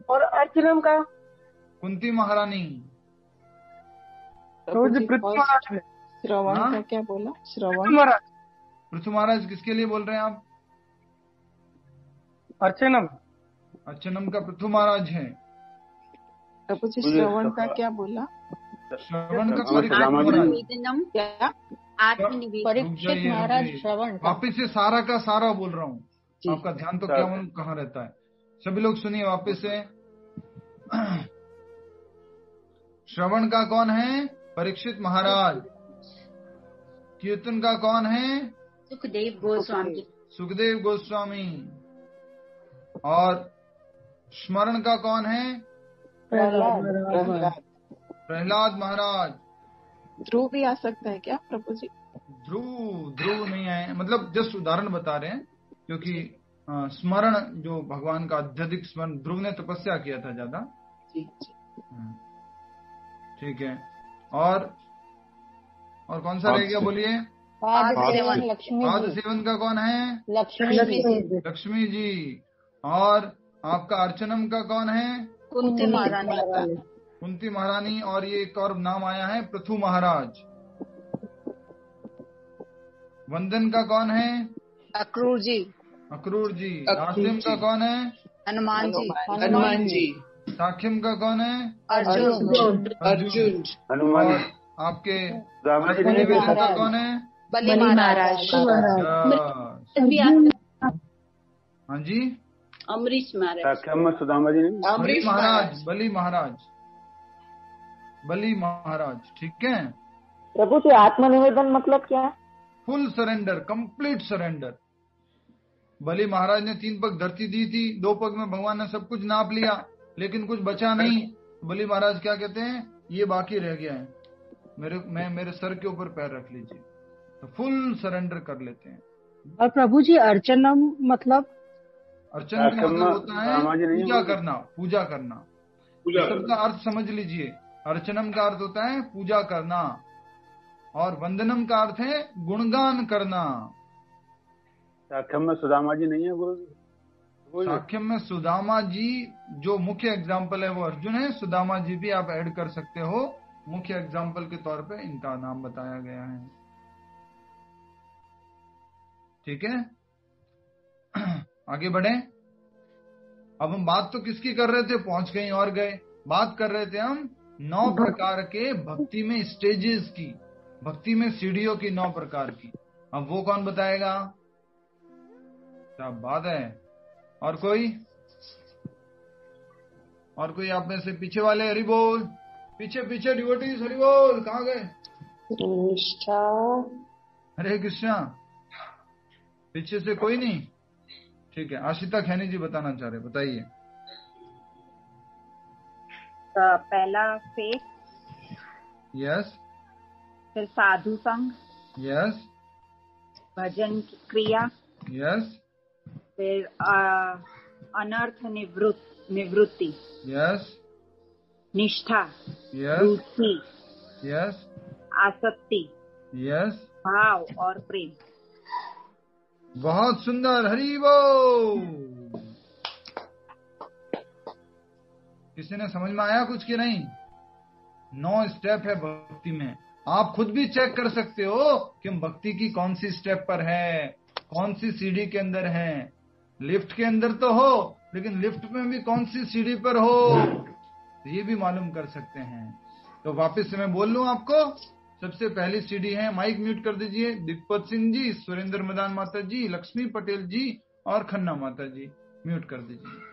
और अर्चनम का? कुंती महारानी। श्रवण का क्या बोला? श्रवण। पृथु महाराज किसके लिए बोल रहे हैं आप? अर्चनम। अर्चनम का पृथु महाराज है। प्रभु जी श्रवण का क्या बोला? श्रवण का आत्मनिवेदनम। क्या? परीक्षित महाराज श्रवण। वापिस से सारा का सारा बोल रहा हूँ, आपका ध्यान तो क्या कहाँ रहता है। सभी लोग सुनिए वापिस से। श्रवण का कौन है? परीक्षित महाराज। कीर्तन का कौन है? सुखदेव गोस्वामी। सुखदेव गोस्वामी। और स्मरण का कौन है? प्रहलाद महाराज। ध्रुव भी आ सकता है क्या प्रभु जी? ध्रुव नहीं आए, मतलब जस्ट उदाहरण बता रहे हैं, क्योंकि स्मरण जो भगवान का अत्यधिक स्मरण, ध्रुव ने तपस्या किया था ज्यादा। ठीक है। और कौन सा रह गया बोलिए? पाद सेवन लक्ष्मी। पाद सेवन का कौन है? लक्ष्मी जी। और आपका अर्चनम का कौन है? कुंती महारानी। कुंती महारानी। और ये एक और नाम आया है, पृथु महाराज। वंदन का कौन है? अक्रूर जी। अक्रूर जी। दास्यम का कौन है? हनुमान जी। हनुमान जी। साख्यम का कौन है? अर्जुन। अर्जुन। आपके रामाजी नहीं निवेदनता कौन है? बलि महाराज। हाँ जी, अमरीश महाराज। साख्यम में सुदामा जी नहीं। अमरीश महाराज। बलि महाराज, बलि महाराज, ठीक है। प्रभु जी आत्मनिवेदन मतलब क्या? Full surrender, complete surrender. Bali Maharaj ने 3 पग धरती दी थी, 2 पग में भगवान ने सब कुछ नाप लिया, लेकिन कुछ बचा नहीं। बलि महाराज क्या कहते हैं, ये बाकी रह गया है, मेरे सर के ऊपर पैर रख लीजिए। तो फुल सरेंडर कर लेते हैं। और प्रभु जी अर्चनम मतलब? अर्चन का मतलब होता है पूजा करना, पूजा करना। सबका अर्थ समझ लीजिए। अर्चनम का अर्थ होता है पूजा करना, और वंदनम का अर्थ है गुणगान करना। साख्यम में सुदामा जी नहीं है गुरु जी? साख्यम में सुदामा जी जो मुख्य एग्जाम्पल है वो अर्जुन है। सुदामा जी भी आप ऐड कर सकते हो, मुख्य एग्जाम्पल के तौर पे इनका नाम बताया गया है। ठीक है, आगे बढ़े। अब हम बात तो किसकी कर रहे थे, पहुंच कहीं और गए। बात कर रहे थे हम 9 प्रकार के भक्ति में स्टेजेस की, भक्ति में सीढ़ियों की 9 प्रकार की। अब वो कौन बताएगा? क्या बात है। और कोई आप में से पीछे वाले? हरि बोल। पीछे डिवोटीज हरि बोल। कहाँ गए? हरे कृष्णा। पीछे से कोई नहीं? ठीक है, आशिता खैनी जी बताना चाह रहे, बताइए। पहला फेथ। यस। फिर साधु संग। यस। भजन की क्रिया। यस। फिर अनर्थ निवृत्ति। यस। निष्ठा। यस। रुचि। यस। आसक्ति। यस। भाव और प्रेम। बहुत सुंदर, हरि बोल। किसी ने समझ में आया कुछ कि नहीं? 9 स्टेप है भक्ति में। आप खुद भी चेक कर सकते हो कि हम भक्ति की कौन सी स्टेप पर है, कौन सी सीढ़ी के अंदर है। लिफ्ट के अंदर तो हो, लेकिन लिफ्ट में भी कौन सी सीढ़ी पर हो, ये भी मालूम कर सकते हैं। तो वापस से मैं बोल लूं आपको। सबसे पहली सीढ़ी है, माइक म्यूट कर दीजिए, दिग्पत सिंह जी, सुरेंद्र मदान माता जी, लक्ष्मी पटेल जी और खन्ना माता जी, म्यूट कर दीजिए।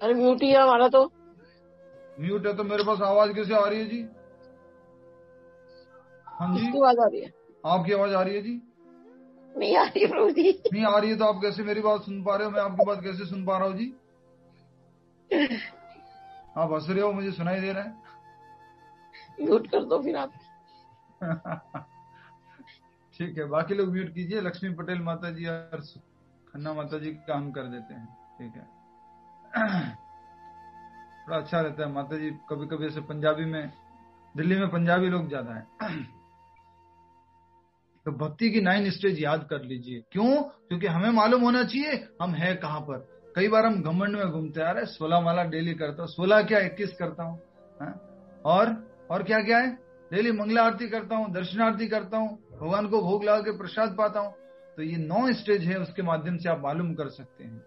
अरे म्यूट ही है हमारा तो। म्यूट है तो मेरे पास आवाज कैसे आ रही है जी? हाँ जी, आवाज आ रही है। आपकी आवाज आ रही है जी? नहीं आ रही प्रभु जी। नहीं आ रही है तो आप कैसे मेरी बात सुन पा रहे हो? मैं आपकी बात कैसे सुन पा रहा हूँ जी? आप हंस रहे हो, मुझे सुनाई दे रहा है। म्यूट कर दो फिर आप। ठीक है, बाकी लोग म्यूट कीजिए। लक्ष्मी पटेल माता जी और खन्ना माता जी का हम कर देते हैं। ठीक है, बड़ा अच्छा रहता है माता जी। कभी कभी ऐसे पंजाबी में, दिल्ली में पंजाबी लोग ज्यादा है। तो भक्ति की 9 स्टेज याद कर लीजिए। क्यों? क्योंकि हमें मालूम होना चाहिए हम है कहाँ पर। कई बार हम घमंड में घूमते आ रहे, 16 माला डेली करता हूँ, 16 क्या 21 करता हूँ, और क्या क्या है, डेली मंगला आरती करता हूँ, दर्शनारती करता हूँ, भगवान को भोग लगा के प्रसाद पाता हूँ। तो ये 9 स्टेज है, उसके माध्यम से आप मालूम कर सकते हैं।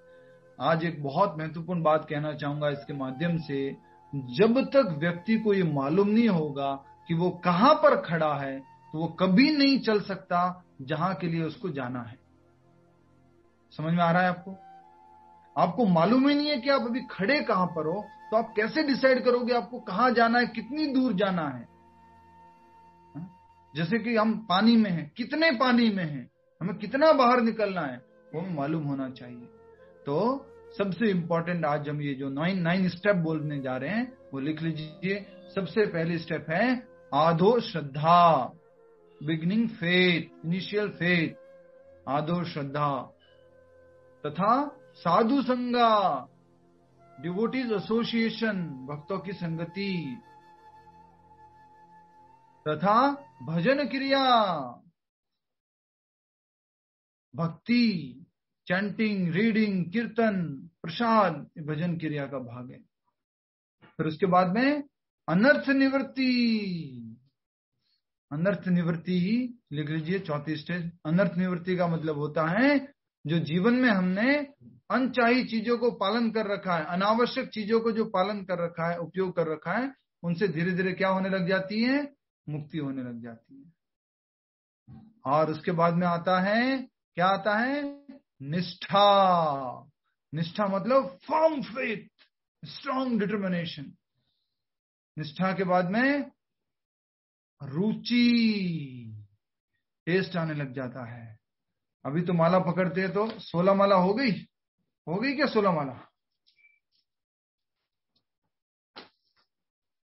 आज एक बहुत महत्वपूर्ण बात कहना चाहूंगा इसके माध्यम से। जब तक व्यक्ति को ये मालूम नहीं होगा कि वो कहाँ पर खड़ा है, तो वो कभी नहीं चल सकता जहां के लिए उसको जाना है। समझ में आ रहा है आपको? आपको मालूम ही नहीं है कि आप अभी खड़े कहां पर हो, तो आप कैसे डिसाइड करोगे आपको कहां जाना है, कितनी दूर जाना है? जैसे कि हम पानी में हैं, कितने पानी में हैं, हमें कितना बाहर निकलना है, वो हमें मालूम होना चाहिए। तो सबसे इंपॉर्टेंट आज हम ये जो 9 स्टेप बोलने जा रहे हैं वो लिख लीजिए। सबसे पहली स्टेप है आधो श्रद्धा, बिगिनिंग फेथ, इनिशियल फेथ, आधो श्रद्धा, तथा साधु संगा, डिवोटीज एसोसिएशन, भक्तों की संगति, तथा भजन क्रिया, भक्ति, चैंटिंग, रीडिंग, कीर्तन, प्रसाद, भजन क्रिया का भाग है। फिर उसके बाद में अनर्थ निवृत्ति, अनर्थ निवृत्ति ही लिख लीजिए, 4थी स्टेज। अनर्थ निवृत्ति का मतलब होता है जो जीवन में हमने अनचाही चीजों को पालन कर रखा है, अनावश्यक चीजों को जो पालन कर रखा है, उपयोग कर रखा है, उनसे धीरे धीरे क्या होने लग जाती है, मुक्ति होने लग जाती है। और उसके बाद में आता है, क्या आता है, निष्ठा। निष्ठा मतलब फर्म फेथ, स्ट्रॉन्ग डिटर्मिनेशन। निष्ठा के बाद में रुचि, टेस्ट आने लग जाता है। अभी तो माला पकड़ते हैं तो 16 माला हो गई क्या 16 माला?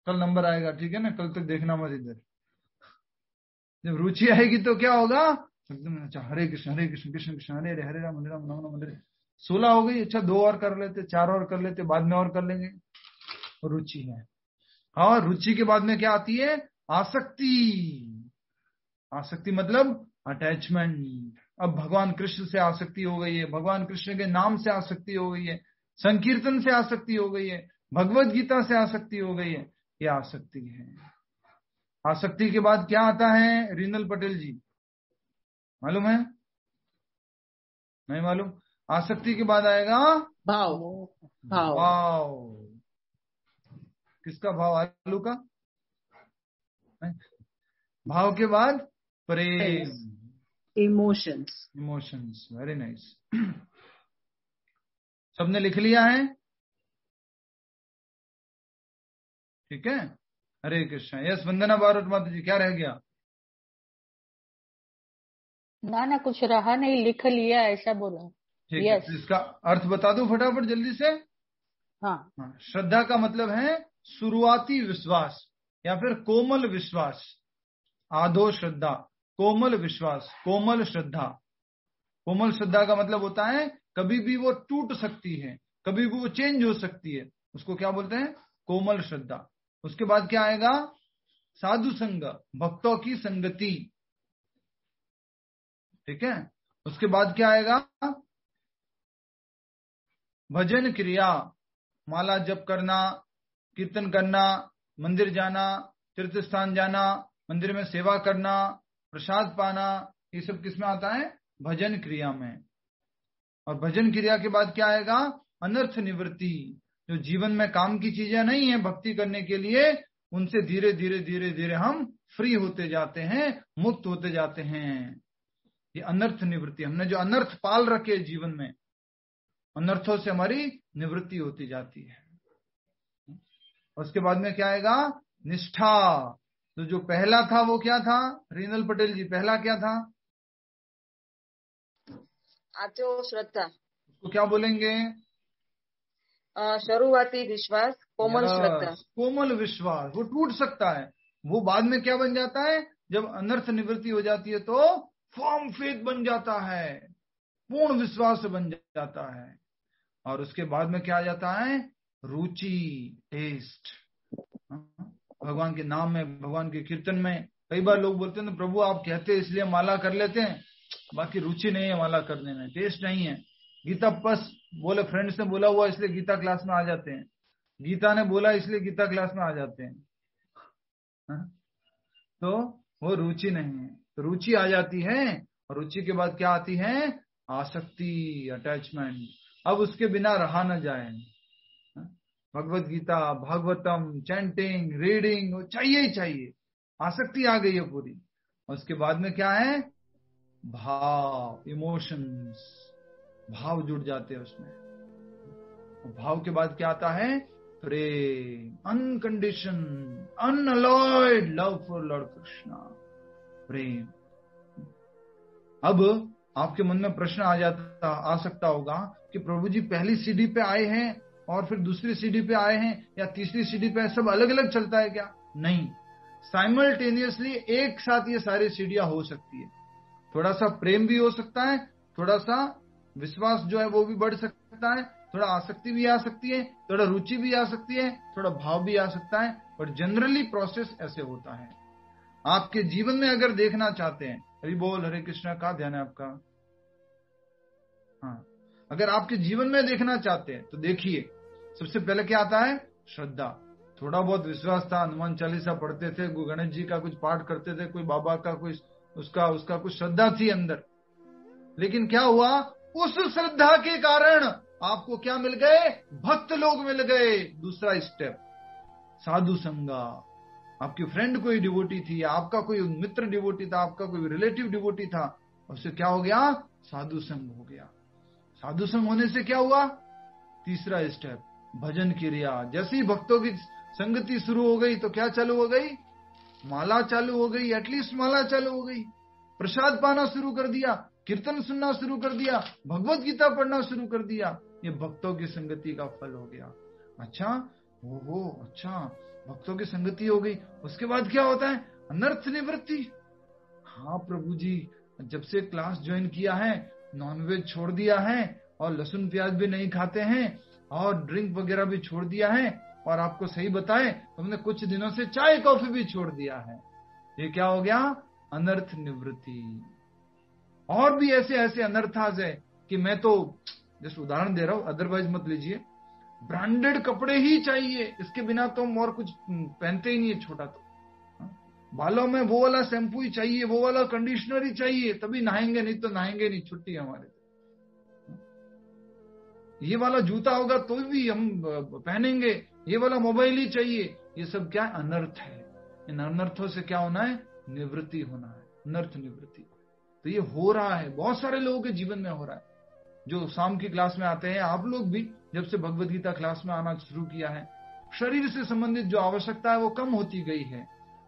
कल नंबर आएगा, ठीक है ना, कल तक देखना मत इधर। जब रुचि आएगी तो क्या होगा, एकदम अच्छा, हरे कृष्ण कृष्ण कृष्ण हरे हरे, हरे राम राम राम हरे। 16 हो गई, अच्छा 2 और कर लेते, 4 और कर लेते, बाद में और कर लेंगे। रुचि है। और रुचि के बाद में क्या आती है, आसक्ति। आसक्ति मतलब अटैचमेंट। अब भगवान कृष्ण से आसक्ति हो गई है, भगवान कृष्ण के नाम से आसक्ति हो गई है, संकीर्तन से आसक्ति हो गई है, भगवत गीता से आसक्ति हो गई है, ये आसक्ति है। आसक्ति के बाद क्या आता है, रीनल पटेल जी मालूम है? नहीं मालूम? आसक्ति के बाद आएगा भाव। भाव। किसका भाव? आलू का। भाव के बाद प्रेम, इमोशंस। इमोशंस। Very nice. सबने लिख लिया है? ठीक है, हरे कृष्ण। यस, वंदना बारोट माता जी, क्या रह गया? ना कुछ रहा नहीं, लिख लिया ऐसा बोला। ठीक है, इसका अर्थ बता दो फटाफट जल्दी से। हाँ, श्रद्धा का मतलब है शुरुआती विश्वास या फिर कोमल विश्वास। आधो श्रद्धा, कोमल विश्वास, कोमल श्रद्धा। कोमल श्रद्धा का मतलब होता है कभी भी वो टूट सकती है, कभी भी वो चेंज हो सकती है, उसको क्या बोलते हैं, कोमल श्रद्धा। उसके बाद क्या आएगा, साधु संग, भक्तों की संगति। ठीक है, उसके बाद क्या आएगा, भजन क्रिया, माला जप करना, कीर्तन करना, मंदिर जाना, तीर्थ स्थान जाना, मंदिर में सेवा करना, प्रसाद पाना, ये सब किसमें आता है, भजन क्रिया में। और भजन क्रिया के बाद क्या आएगा, अनर्थ निवृत्ति। जो जीवन में काम की चीजें नहीं है भक्ति करने के लिए, उनसे धीरे धीरे धीरे धीरे हम फ्री होते जाते हैं, मुक्त होते जाते हैं। ये अनर्थ निवृत्ति। हमने जो अनर्थ पाल रखे जीवन में, अनर्थों से हमारी निवृत्ति होती जाती है। उसके बाद में क्या आएगा, निष्ठा। तो जो पहला था वो क्या था, रीनल पटेल जी, पहला क्या था? आचो श्रद्धा। उसको क्या बोलेंगे? शुरुआती विश्वास, कोमल श्रद्धा। कोमल विश्वास। वो टूट सकता है, वो बाद में क्या बन जाता है, जब अनर्थ निवृत्ति हो जाती है तो फर्म फेथ बन जाता है, पूर्ण विश्वास बन जाता है। और उसके बाद में क्या आ जाता है, रुचि, टेस्ट। भगवान के नाम में, भगवान के कीर्तन में। कई बार लोग बोलते हैं प्रभु आप कहते हैं इसलिए माला कर लेते हैं, बाकी रुचि नहीं है माला करने में, टेस्ट नहीं है। गीता बस बोले, फ्रेंड्स ने बोला हुआ इसलिए गीता क्लास में आ जाते हैं, गीता ने बोला इसलिए गीता क्लास में आ जाते हैं, तो वो रुचि नहीं है। तो रुचि आ जाती है, और रुचि के बाद क्या आती है, आसक्ति, अटैचमेंट। अब उसके बिना रहा न जाए। भगवत गीता, भागवतम, चैंटिंग, रीडिंग, वो चाहिए ही चाहिए। आसक्ति आ गई है पूरी। उसके बाद में क्या है, भाव, इमोशंस, भाव जुड़ जाते हैं उसमें। भाव के बाद क्या आता है, प्रेम, अनकंडीशन, unalloyed love for Lord Krishna, प्रेम। अब आपके मन में प्रश्न आ सकता होगा कि प्रभु जी पहली सीढ़ी पे आए हैं और फिर दूसरी सीढ़ी पे आए हैं या तीसरी सीढ़ी पे, सब अलग अलग चलता है क्या? नहीं, साइमल्टेनियसली एक साथ ये सारी सीढ़ियां हो सकती है। थोड़ा सा प्रेम भी हो सकता है, थोड़ा सा विश्वास जो है वो भी बढ़ सकता है, थोड़ा आसक्ति भी आ सकती है, थोड़ा रुचि भी आ सकती है, थोड़ा भाव भी आ सकता है, और जनरली प्रोसेस ऐसे होता है। आपके जीवन में अगर देखना चाहते हैं, हरि बोल, हरे कृष्णा, का ध्यान है आपका? हाँ, अगर आपके जीवन में देखना चाहते हैं तो देखिए, सबसे पहले क्या आता है, श्रद्धा। थोड़ा बहुत विश्वास था, हनुमान चालीसा पढ़ते थे, कोई गणेश जी का कुछ पाठ करते थे, कोई बाबा का कुछ उसका कुछ श्रद्धा थी अंदर। लेकिन क्या हुआ, उस श्रद्धा के कारण आपको क्या मिल गए, भक्त लोग मिल गए। दूसरा स्टेप, साधु संगा, आपकी फ्रेंड कोई डिवोटी थी, आपका कोई मित्र डिवोटी था, आपका कोई रिलेटिव डिवोटी था, उससे क्या हो गया? साधु संग हो गया। साधु संग होने से क्या हुआ? तीसरा स्टेप, भजन क्रिया। जैसे ही भक्तों की संगति शुरू हो गई तो क्या चालू हो गई? माला चालू हो गई, एटलीस्ट माला चालू हो गई, प्रसाद पाना शुरू कर दिया, कीर्तन सुनना शुरू कर दिया, भगवत गीता पढ़ना शुरू कर दिया। ये भक्तों की संगति का फल हो गया। अच्छा, ओहो, अच्छा, भक्तों की संगति हो गई, उसके बाद क्या होता है? अनर्थ निवृत्ति। हाँ प्रभु जी, जब से क्लास ज्वाइन किया है, नॉनवेज छोड़ दिया है और लहसुन प्याज भी नहीं खाते हैं और ड्रिंक वगैरह भी छोड़ दिया है, और आपको सही बताएं तो हमने कुछ दिनों से चाय कॉफी भी छोड़ दिया है। ये क्या हो गया? अनर्थ निवृत्ति। और भी ऐसे ऐसे अनर्थाज है कि मैं तो जस्ट उदाहरण दे रहा हूं, अदरवाइज मत लीजिए। ब्रांडेड कपड़े ही चाहिए, इसके बिना तो हम और कुछ पहनते ही नहीं है। छोटा तो बालों में वो वाला शैम्पू ही चाहिए, वो वाला कंडीशनर ही चाहिए, तभी नहाएंगे, नहीं तो नहाएंगे नहीं, छुट्टी है हमारे। ये वाला जूता होगा तो भी हम पहनेंगे, ये वाला मोबाइल ही चाहिए। ये सब क्या अनर्थ है? इन अनर्थों से क्या होना है? निवृत्ति होना है, अनर्थ निवृत्ति। तो ये हो रहा है, बहुत सारे लोगों के जीवन में हो रहा है। जो शाम की क्लास में आते हैं, आप लोग भी जब से भगवत गीता क्लास में आना शुरू किया है, शरीर से संबंधित जो आवश्यकता है वो कम होती गई है।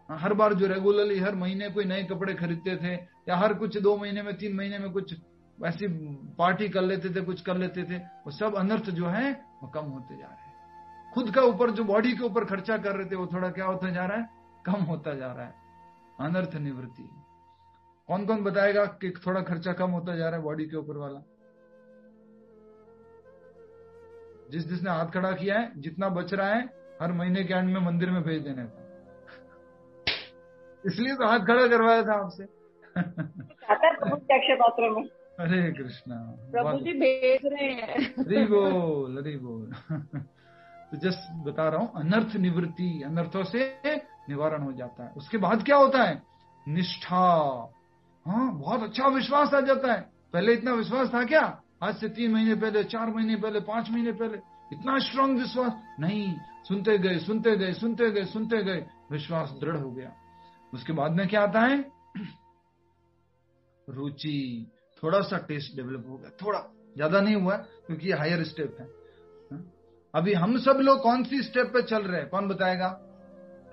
हर बार जो रेगुलरली हर महीने कोई नए कपड़े खरीदते थे, या हर कुछ 2 महीने में 3 महीने में कुछ ऐसी पार्टी कर लेते थे, कुछ कर लेते थे, वो सब अनर्थ जो है वो कम होते जा रहे हैं। खुद का ऊपर जो बॉडी के ऊपर खर्चा कर रहे थे वो थोड़ा क्या होता जा रहा है? कम होता जा रहा है। अनर्थ निवृत्ति। कौन कौन बताएगा कि थोड़ा खर्चा कम होता जा रहा है बॉडी के ऊपर वाला? जिसने हाथ खड़ा किया है, जितना बच रहा है हर महीने के एंड में मंदिर में भेज देने का, इसलिए तो हाथ खड़ा करवाया था आपसे। पात्र में। हरे कृष्णा, प्रभु जी भेज रहे हैं। हरि बोल, हरि बोल। तो जस्ट बता रहा हूं, अनर्थ निवृत्ति, अनर्थों से निवारण हो जाता है। उसके बाद क्या होता है? निष्ठा। हाँ, बहुत अच्छा विश्वास आ जाता है। पहले इतना विश्वास था क्या? आज से 3 महीने पहले, 4 महीने पहले, 5 महीने पहले इतना स्ट्रांग विश्वास नहीं। सुनते गए, सुनते गए, सुनते गए, सुनते गए, विश्वास दृढ़ हो गया। उसके बाद में क्या आता है? रुचि। थोड़ा सा टेस्ट डेवलप हो गया, थोड़ा, ज्यादा नहीं हुआ क्योंकि ये हायर स्टेप है। अभी हम सब लोग कौन सी स्टेप पे चल रहे हैं? कौन बताएगा?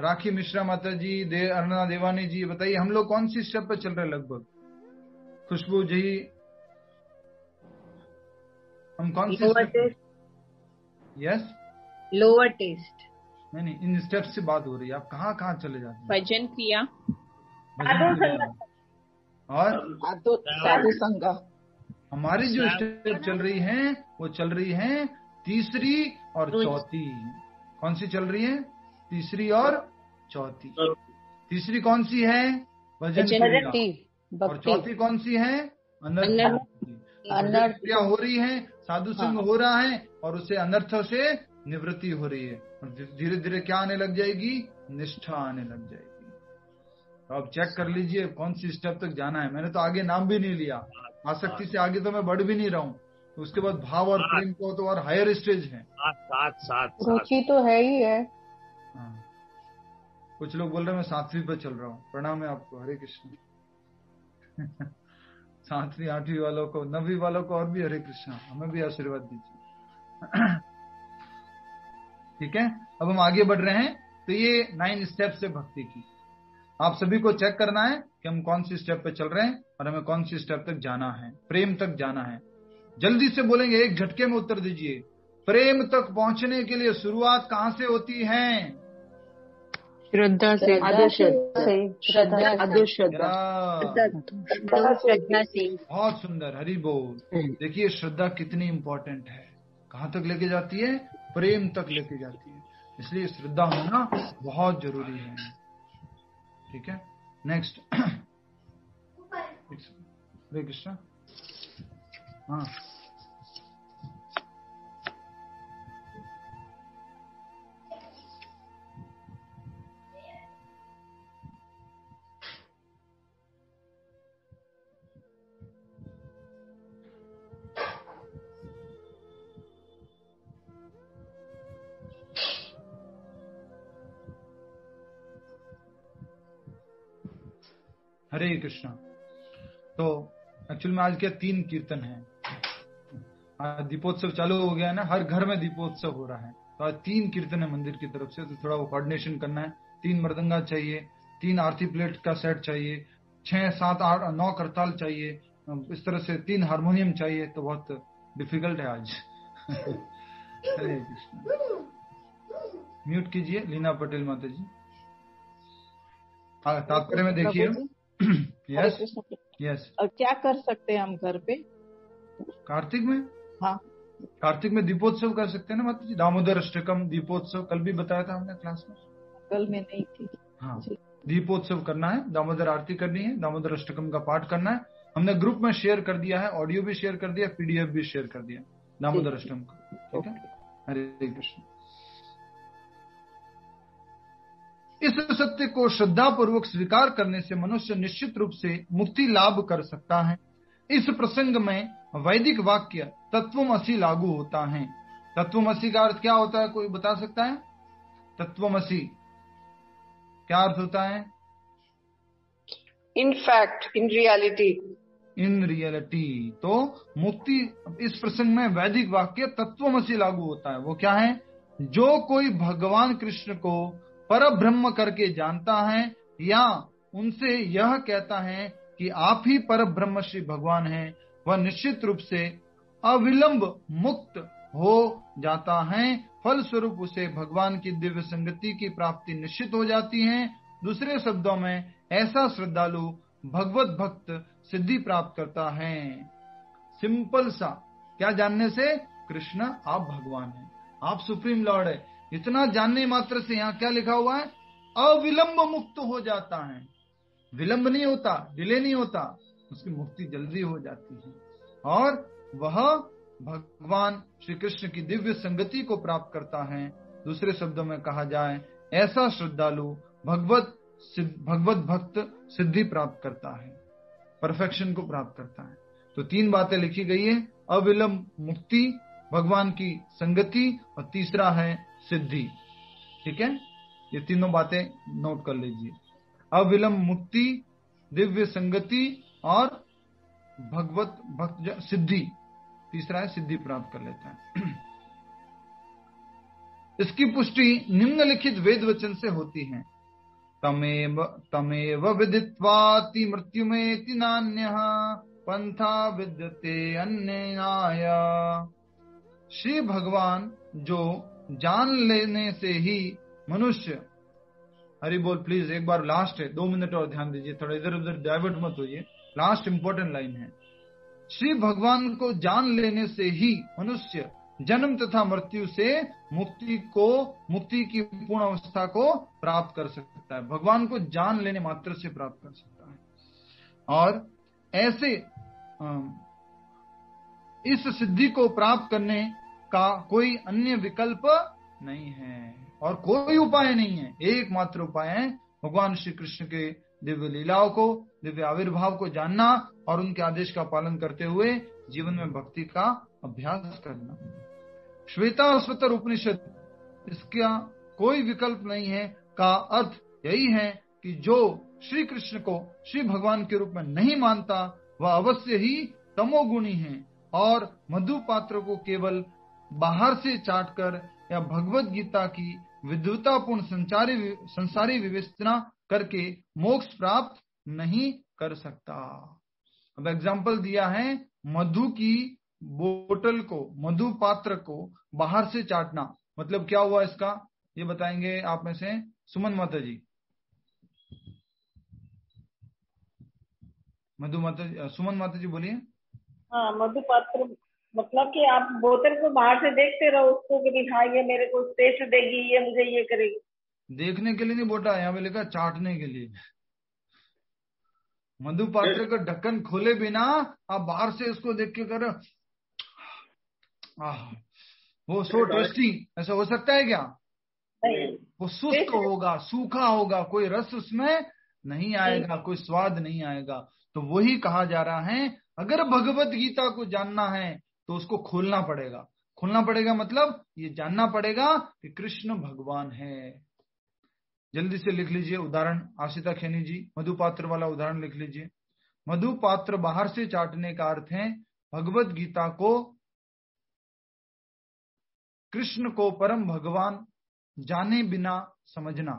राखी मिश्रा माता जी, अरुणा देवानी जी, बताइए हम लोग कौन सी स्टेप पे चल रहे हैं? लगभग खुशबू जी, हम कौन सी स्टेप? Yes, lower test. नहीं, इन स्टेप से बात हो रही है। आप कहाँ कहाँ चले जाते हैं? भजन क्रिया और साधु संगा। हमारी जो स्टेप चल रही है वो चल रही है तीसरी और चौथी। कौन सी चल रही है? तीसरी और चौथी। तीसरी कौन सी है? भजन क्रिया। और चौथी कौन सी है? अनर्थ क्रिया हो रही है, साधु संग हो रहा है, और उससे अनर्थों से निवृत्ति हो रही है। और धीरे धीरे क्या आने लग जाएगी? निष्ठा आने लग जाएगी। तो आप चेक कर लीजिए कौन सी स्टेप तक जाना है। मैंने तो आगे नाम भी नहीं लिया, आसक्ति से आगे तो मैं बढ़ भी नहीं रहा हूँ। तो उसके बाद भाव और प्रेम को तो और हायर स्टेज है। रुचि तो है ही है। हाँ, कुछ लोग बोल रहे हैं मैं 7वीं पे चल रहा हूँ। प्रणाम है आपको, हरे कृष्ण। 7वीं 8वीं वालों को, 9वीं वालों को और भी हरे कृष्णा, हमें भी आशीर्वाद दीजिए। ठीक है, अब हम आगे बढ़ रहे हैं। तो ये 9 स्टेप्स है भक्ति की। आप सभी को चेक करना है कि हम कौन सी स्टेप पे चल रहे हैं और हमें कौन सी स्टेप तक जाना है, प्रेम तक जाना है। जल्दी से बोलेंगे, एक झटके में उत्तर दीजिए। प्रेम तक पहुंचने के लिए शुरुआत कहां से होती है? श्रद्धा से। बहुत सुंदर, हरि बोल। देखिए श्रद्धा कितनी इंपॉर्टेंट है, कहां तक लेके जाती है? प्रेम तक लेके जाती है। इसलिए श्रद्धा होना बहुत जरूरी है। ठीक है, नेक्स्ट। हरे कृष्णा। हाँ, हरे कृष्णा। तो एक्चुअली में आज क्या 3 कीर्तन है। आज दीपोत्सव चालू हो गया है ना, हर घर में दीपोत्सव हो रहा है। तो आज 3 कीर्तन है मंदिर की तरफ से, तो थोड़ा वो कोऑर्डिनेशन करना है। 3 मृदंगा चाहिए, 3 आरती प्लेट का सेट चाहिए, 6, 7, 8, 9 करताल चाहिए, इस तरह से 3 हारमोनियम चाहिए। तो बहुत डिफिकल्ट है आज। हरे कृष्ण। म्यूट कीजिए लीना पटेल माता जी। तात्पर्य में देखिए। Yes yes. और क्या कर सकते हैं हम घर पे कार्तिक में? हाँ, कार्तिक में दीपोत्सव कर सकते हैं ना माता जी। दामोदर अष्टकम दीपोत्सव कल भी बताया था हमने क्लास में। कल में नहीं थी। हाँ, दीपोत्सव करना है, दामोदर आरती करनी है, दामोदर अष्टकम का पाठ करना है। हमने ग्रुप में शेयर कर दिया है, ऑडियो भी शेयर कर दिया, पीडीएफ भी शेयर कर दिया दामोदर अष्टकम का। ठीक है। हरे कृष्ण। इस सत्य को श्रद्धा पूर्वक स्वीकार करने से मनुष्य निश्चित रूप से मुक्ति लाभ कर सकता है। इस प्रसंग में वैदिक वाक्य तत्वमसि लागू होता है। तत्वमसि का अर्थ क्या होता है, कोई बता सकता है? तत्वमसि क्या अर्थ होता है? In fact, in reality. In reality. तो मुक्ति इस प्रसंग में वैदिक वाक्य तत्वमसि लागू होता है। वो क्या है? जो कोई भगवान कृष्ण को पर ब्रह्म करके जानता है या उनसे यह कहता है कि आप ही पर ब्रह्म श्री भगवान हैं, वह निश्चित रूप से अविलंब मुक्त हो जाता है। फल स्वरूप उसे भगवान की दिव्य संगति की प्राप्ति निश्चित हो जाती है। दूसरे शब्दों में ऐसा श्रद्धालु भगवत भक्त सिद्धि प्राप्त करता है। सिंपल सा, क्या जानने से? कृष्ण आप भगवान हैं, आप सुप्रीम लॉर्ड है। इतना जानने मात्र से यहाँ क्या लिखा हुआ है? अविलंब मुक्त हो जाता है। विलंब नहीं होता, डिले नहीं होता, उसकी मुक्ति जल्दी हो जाती है और वह भगवान श्री कृष्ण की दिव्य संगति को प्राप्त करता है। दूसरे शब्दों में कहा जाए, ऐसा श्रद्धालु भगवत भक्त सिद्धि प्राप्त करता है, परफेक्शन को प्राप्त करता है। तो 3 बातें लिखी गई है, अविलंब मुक्ति, भगवान की संगति और तीसरा है सिद्धि। ठीक है, ये तीनों बातें नोट कर लीजिए। अविलंब मुक्ति, दिव्य संगति और भगवत भक्त सिद्धि, तीसरा है सिद्धि प्राप्त कर लेता है। इसकी पुष्टि निम्नलिखित वेद वचन से होती है। तमेव विदित्वाति मृत्युमेति नान्यः पंथा विद्यते अन्येनाय। श्री भगवान जो जान लेने से ही मनुष्य, हरि बोल प्लीज, एक बार लास्ट है, 2 मिनट और ध्यान दीजिए, थोड़ा इधर उधर डाइवर्ट मत होइए। लास्ट इंपॉर्टेंट लाइन है, श्री भगवान को जान लेने से ही मनुष्य जन्म तथा मृत्यु से मुक्ति की पूर्ण अवस्था को प्राप्त कर सकता है। भगवान को जान लेने मात्र से प्राप्त कर सकता है। और ऐसे इस सिद्धि को प्राप्त करने का कोई अन्य विकल्प नहीं है और कोई उपाय नहीं है। एकमात्र उपाय है भगवान श्री कृष्ण के दिव्य लीलाओं को, दिव्य आविर्भाव को जानना और उनके आदेश का पालन करते हुए जीवन में भक्ति का अभ्यास करना। श्वेताश्वतर उपनिषद इसका कोई विकल्प नहीं है का अर्थ यही है कि जो श्री कृष्ण को श्री भगवान के रूप में नहीं मानता वह अवश्य ही तमोगुणी है और मधु पात्र को केवल बाहर से चाटकर या भगवत गीता की विद्वतापूर्ण संसारी विवेचना करके मोक्ष प्राप्त नहीं कर सकता। अब एग्जाम्पल दिया है, मधु की बोतल को, मधु पात्र को बाहर से चाटना, मतलब क्या हुआ इसका, ये बताएंगे आप में से सुमन माता जी। सुमन माता जी बोलिए। हाँ, मधु पात्र मतलब कि आप बोतल को बाहर से देखते रहो उसको कि हाँ ये मेरे को टेस्ट देगी, ये मुझे ये करेगी। देखने के लिए नहीं बोटा, यहाँ पे लिखा चाटने के लिए। मधु पात्र का ढक्कन खोले बिना आप बाहर से इसको देख के कर, वो सो टेस्टी, ऐसा हो सकता है क्या? वो सुस्त होगा, सूखा होगा, कोई रस उसमें नहीं आएगा, कोई स्वाद नहीं आएगा। तो वही कहा जा रहा है, अगर भगवत गीता को जानना है तो उसको खोलना पड़ेगा। खोलना पड़ेगा मतलब ये जानना पड़ेगा कि कृष्ण भगवान है। जल्दी से लिख लीजिए उदाहरण। आशिता खैनी जी, मधुपात्र वाला उदाहरण लिख लीजिए। मधुपात्र बाहर से चाटने का अर्थ है भगवत गीता को कृष्ण को परम भगवान जाने बिना समझना।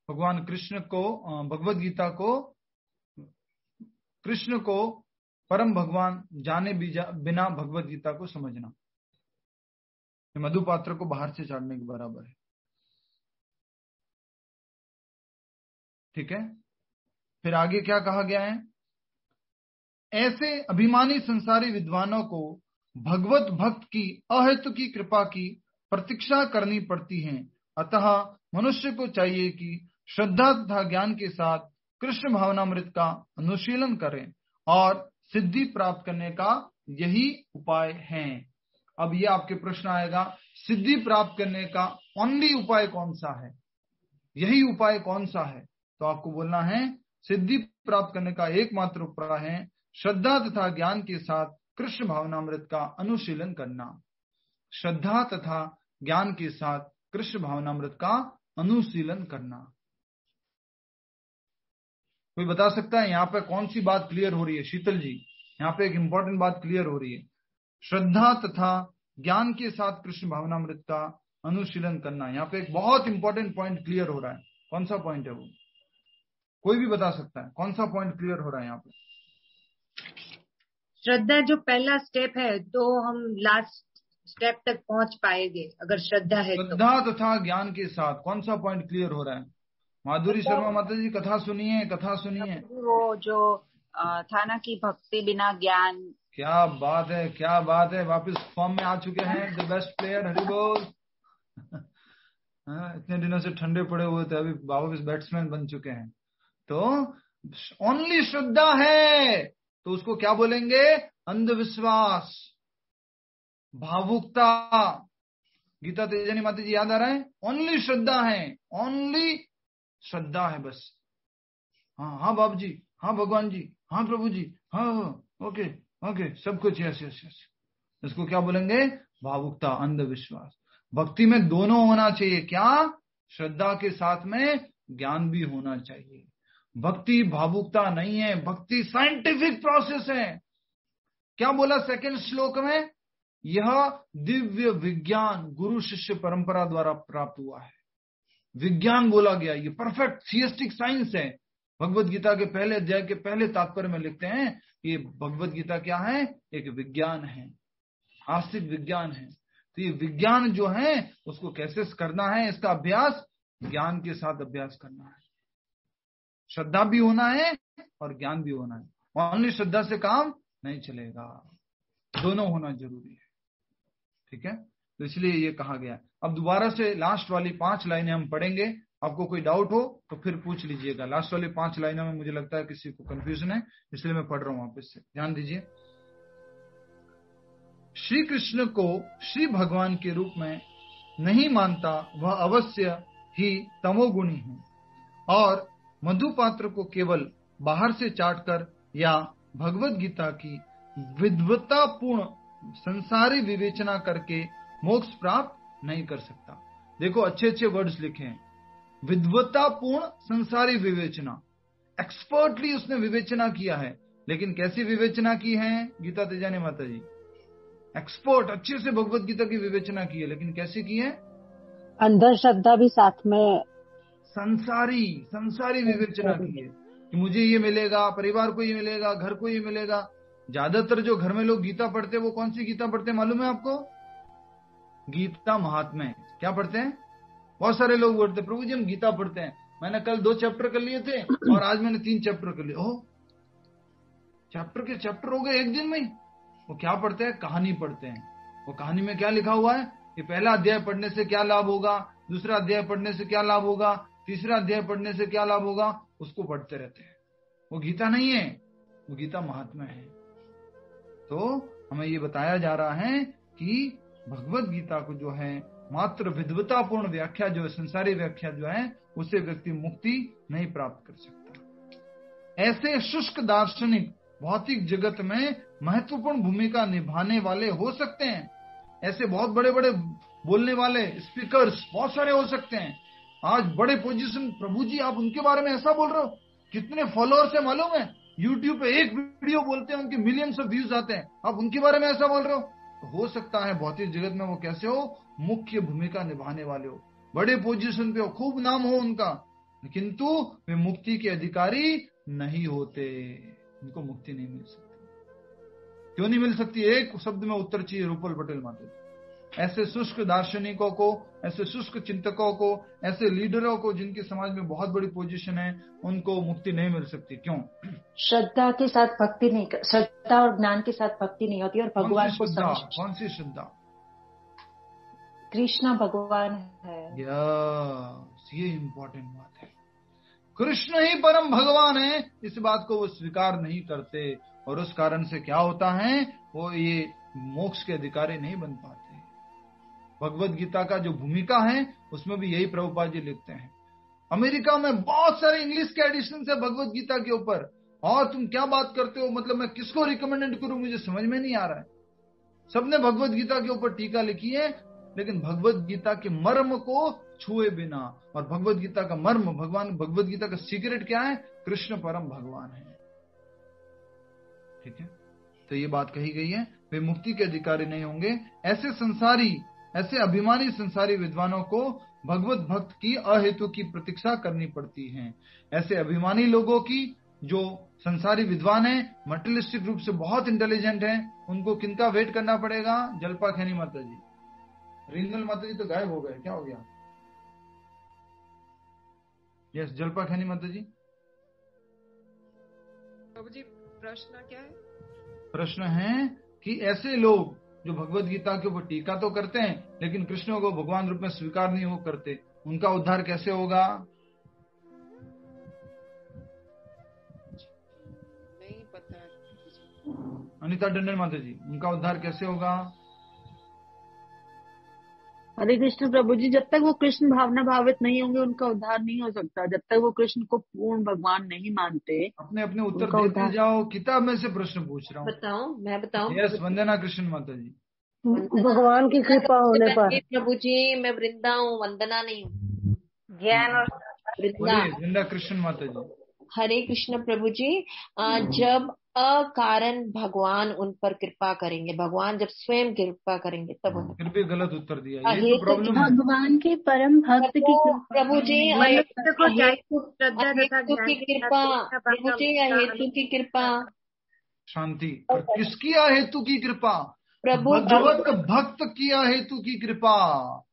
भगवान कृष्ण को, भगवत गीता को कृष्ण को परम भगवान जाने बिना भगवत गीता को समझना, मधुपात्र को बाहर से चाटने के बराबर है। ठीक है, फिर आगे क्या कहा गया है? ऐसे अभिमानी संसारी विद्वानों को भगवत भक्त की अहेतु की कृपा की प्रतीक्षा करनी पड़ती है। अतः मनुष्य को चाहिए कि श्रद्धा तथा ज्ञान के साथ कृष्ण भावनामृत का अनुशीलन करें और सिद्धि प्राप्त करने का यही उपाय है। अब ये आपके प्रश्न आएगा, सिद्धि प्राप्त करने का ओनली उपाय कौन सा है, यही उपाय कौन सा है? तो आपको बोलना है सिद्धि प्राप्त करने का एकमात्र उपाय है श्रद्धा तथा ज्ञान के साथ कृष्ण भावनामृत का अनुशीलन करना। श्रद्धा तथा ज्ञान के साथ कृष्ण भावनामृत का अनुशीलन करना। कोई बता सकता है यहाँ पे कौन सी बात क्लियर हो रही है? शीतल जी, यहाँ पे एक इंपॉर्टेंट बात क्लियर हो रही है, श्रद्धा तथा ज्ञान के साथ कृष्ण भावनामृत का अनुशीलन करना। यहाँ पे एक बहुत इंपॉर्टेंट पॉइंट क्लियर हो रहा है। कौन सा पॉइंट है वो? कोई भी बता सकता है कौन सा पॉइंट क्लियर हो रहा है यहाँ पे? श्रद्धा जो पहला स्टेप है, तो हम लास्ट स्टेप तक पहुंच पाएंगे अगर श्रद्धा है तो। श्रद्धा तथा ज्ञान के साथ कौन सा पॉइंट क्लियर हो रहा है? माधुरी शर्मा माता जी कथा सुनिए, कथा सुनिए। वो जो था ना कि भक्ति बिना ज्ञान। क्या बात है, क्या बात है, वापस फॉर्म में आ चुके हैं द बेस्ट प्लेयर, हरि बोल। इतने दिनों से ठंडे पड़े हुए थे, अभी वापस बैट्समैन बन चुके हैं। तो ओनली श्रद्धा है तो उसको क्या बोलेंगे? अंधविश्वास, भावुकता। गीता तेजानी माता जी याद आ रहा है? ओनली श्रद्धा है, ओनली श्रद्धा है बस। हाँ हाँ बाबू जी, हाँ भगवान जी, हाँ प्रभु जी, हाँ ओके ओके, सब कुछ यस यस यस। इसको क्या बोलेंगे? भावुकता, अंधविश्वास। भक्ति में दोनों होना चाहिए। क्या? श्रद्धा के साथ में ज्ञान भी होना चाहिए। भक्ति भावुकता नहीं है, भक्ति साइंटिफिक प्रोसेस है। क्या बोला सेकंड श्लोक में? यह दिव्य विज्ञान गुरु शिष्य परंपरा द्वारा प्राप्त हुआ है। विज्ञान बोला गया, ये परफेक्ट थियस्टिक साइंस है। भगवत गीता के पहले अध्याय के पहले तात्पर्य में लिखते हैं ये भगवत गीता क्या है? एक विज्ञान है, आस्तिक विज्ञान है। तो ये विज्ञान जो है उसको कैसे करना है? इसका अभ्यास ज्ञान के साथ अभ्यास करना है। श्रद्धा भी होना है और ज्ञान भी होना है। ओनली श्रद्धा से काम नहीं चलेगा, दोनों होना जरूरी है। ठीक है, तो इसलिए ये कहा गया। अब दोबारा से लास्ट वाली 5 लाइनें हम पढ़ेंगे। आपको कोई डाउट हो तो फिर पूछ लीजिएगा। लास्ट वाली 5 लाइनों में मुझे लगता है किसी को कंफ्यूजन है, इसलिए मैं पढ़ रहा हूं वापस से, ध्यान दीजिए। श्री कृष्ण को श्री भगवान के रूप में नहीं मानता वह अवश्य ही तमोगुणी है और मधुपात्र को केवल बाहर से चाटकर या भगवत गीता की विद्वत्तापूर्ण संसारी विवेचना करके मोक्ष प्राप्त नहीं कर सकता। देखो अच्छे अच्छे वर्ड्स लिखे हैं, विद्वत्तापूर्ण संसारी विवेचना। एक्सपर्टली उसने विवेचना किया है, लेकिन कैसी विवेचना की है? गीता तेजानी माता जी एक्सपर्ट, अच्छे से भगवत गीता की विवेचना की है, लेकिन कैसे की है? अंधश्रद्धा भी साथ में, संसारी विवेचना की है कि मुझे ये मिलेगा, परिवार को ये मिलेगा, घर को ये मिलेगा। ज्यादातर जो घर में लोग गीता पढ़ते हैं वो कौन सी गीता पढ़ते हैं मालूम है आपको? गीता महात्म्य। क्या पढ़ते हैं? बहुत सारे लोग बोलते हैं प्रभु जी हम गीता पढ़ते हैं, मैंने कल 2 चैप्टर कर लिए थे और आज मैंने 3 चैप्टर कर लिए। ओह, चैप्टर के चैप्टर हो गए एक दिन में। वो क्या पढ़ते हैं? कहानी पढ़ते हैं। वो कहानी में क्या लिखा हुआ है? ये पहला अध्याय पढ़ने से क्या लाभ होगा, दूसरा अध्याय पढ़ने से क्या लाभ होगा, तीसरा अध्याय पढ़ने से क्या लाभ होगा, उसको पढ़ते रहते हैं। वो गीता नहीं है, वो गीता महात्म्य है। तो हमें ये बताया जा रहा है कि भगवत गीता को जो है मात्र विद्वतापूर्ण व्याख्या जो है, संसारी व्याख्या जो है, उससे व्यक्ति मुक्ति नहीं प्राप्त कर सकता। ऐसे शुष्क दार्शनिक भौतिक जगत में महत्वपूर्ण भूमिका निभाने वाले हो सकते हैं, ऐसे बहुत बड़े बड़े बोलने वाले स्पीकर्स बहुत सारे हो सकते हैं, आज बड़े पोजीशन। प्रभु जी आप उनके बारे में ऐसा बोल रहे हो, कितने फॉलोअर्स है मालूम है, यूट्यूब पे एक वीडियो बोलते हैं उनके मिलियंस ऑफ व्यूज आते हैं, आप उनके बारे में ऐसा बोल रहे हो। तो हो सकता है भौतिक जगत में वो कैसे हो, मुख्य भूमिका निभाने वाले हो, बड़े पोजीशन पे हो, खूब नाम हो उनका, किंतु वे मुक्ति के अधिकारी नहीं होते, उनको मुक्ति नहीं मिल सकती। क्यों नहीं मिल सकती? एक शब्द में उत्तर चाहिए रूपल पटेल माता जी। ऐसे शुष्क दार्शनिकों को, ऐसे शुष्क चिंतकों को, ऐसे लीडरों को जिनके समाज में बहुत बड़ी पोजीशन है, उनको मुक्ति नहीं मिल सकती। क्यों? श्रद्धा के साथ भक्ति नहीं, श्रद्धा और ज्ञान के साथ भक्ति नहीं होती, और भगवान को कौन सी श्रद्धा? कृष्णा भगवान है। ये इम्पोर्टेंट बात है। कृष्ण ही परम भगवान है, इस बात को वो स्वीकार नहीं करते, और उस कारण से क्या होता है, वो ये मोक्ष के अधिकारी नहीं बन पाते। भगवत गीता का जो भूमिका है उसमें भी यही प्रभुपाद जी लिखते हैं। अमेरिका में बहुत सारे इंग्लिश के एडिशन है भगवत गीता के ऊपर, और तुम क्या बात करते हो, मतलब मैं किसको रिकमेंड करूं, मुझे समझ में नहीं आ रहा है। सबने भगवत गीता के ऊपर टीका लिखी है, लेकिन भगवत गीता के मर्म को छुए बिना, और भगवत गीता का मर्म, भगवत गीता का सीक्रेट क्या है, कृष्ण परम भगवान है। ठीक है, तो ये बात कही गई है, वे मुक्ति के अधिकारी नहीं होंगे। ऐसे अभिमानी संसारी विद्वानों को भगवत भक्त की अहेतु की प्रतीक्षा करनी पड़ती है। ऐसे अभिमानी लोगों की, जो संसारी विद्वान है, मटेरियलिस्टिक रूप से बहुत इंटेलिजेंट है, उनको किनका वेट करना पड़ेगा? जलपा खैनी माता जी। रिंगल माता जी तो गायब हो गए, क्या हो गया? यस, जलपा खैनी माता जी। प्रभु जी प्रश्न क्या है? प्रश्न है कि ऐसे लोग जो भगवत गीता के ऊपर टीका तो करते हैं, लेकिन कृष्ण को भगवान रूप में स्वीकार नहीं हो करते, उनका उद्धार कैसे होगा? नहीं पता। अनिता टंडन माता जी, उनका उद्धार कैसे होगा? हरे कृष्ण प्रभु जी, जब तक वो कृष्ण भावना भावित नहीं होंगे उनका उद्धार नहीं हो सकता। जब तक वो कृष्ण को पूर्ण भगवान नहीं मानते, अपने अपने उत्तर देते जाओ। किताब में से प्रश्न पूछ रहा हूँ। मैं बताऊं? यस, वंदना कृष्ण माता जी। भगवान की कृपा होने पर। प्रभु जी मैं वृंदा हूँ, वंदना नहीं हूँ। ज्ञान और वृंदा कृष्ण माता जी। हरे कृष्ण प्रभु जी, जब अकारण भगवान उन पर कृपा करेंगे, भगवान जब स्वयं कृपा करेंगे तब उन्हें। फिर भी गलत उत्तर दिया, ये तो प्रॉब्लम है। भगवान के परम भक्त की प्रभु जी श्रद्धा की कृपा, प्रभु जी अहेतु की कृपा। शांति। और किसकी अहेतु की कृपा? प्रभु भगवत भक्त की अहेतु की कृपा।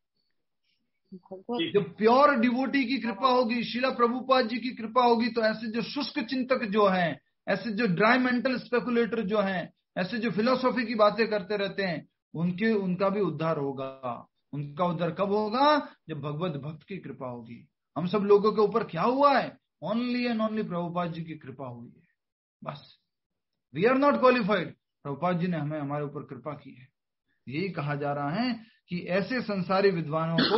जब प्योर डिवोटी की कृपा होगी, शीला प्रभुपाद जी की कृपा होगी, तो ऐसे जो शुष्क चिंतक जो हैं, ऐसे जो ड्राई मेंटल स्पेकुलेटर जो हैं, ऐसे जो फिलोसॉफी की बातें करते रहते हैं, उनका भी उद्धार होगा। उनका उद्धार कब होगा? जब भगवत भक्त की कृपा होगी। हम सब लोगों के ऊपर क्या हुआ है? Only and only Prabhupada ji की कृपा हुई है, बस। We are not qualified, Prabhupada ji ने हमारे ऊपर कृपा की है। यही कहा जा रहा है कि ऐसे संसारी विद्वानों को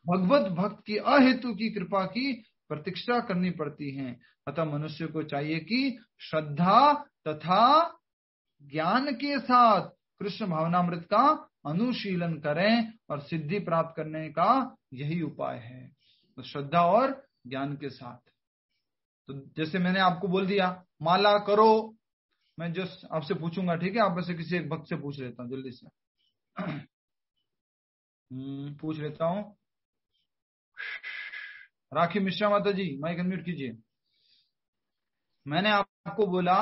भगवत भक्त की अहेतु की कृपा की प्रतीक्षा करनी पड़ती है। अतः मनुष्य को चाहिए कि श्रद्धा तथा ज्ञान के साथ कृष्ण भावनामृत का अनुशीलन करें, और सिद्धि प्राप्त करने का यही उपाय है, तो श्रद्धा और ज्ञान के साथ। तो जैसे मैंने आपको बोल दिया, माला करो। मैं जस्ट आपसे पूछूंगा, ठीक है? आप में से किसी एक भक्त से पूछ लेता हूँ, जल्दी से पूछ लेता हूँ। राखी मिश्रा माता जी, माइक अनम्यूट कीजिए। मैंने आपको बोला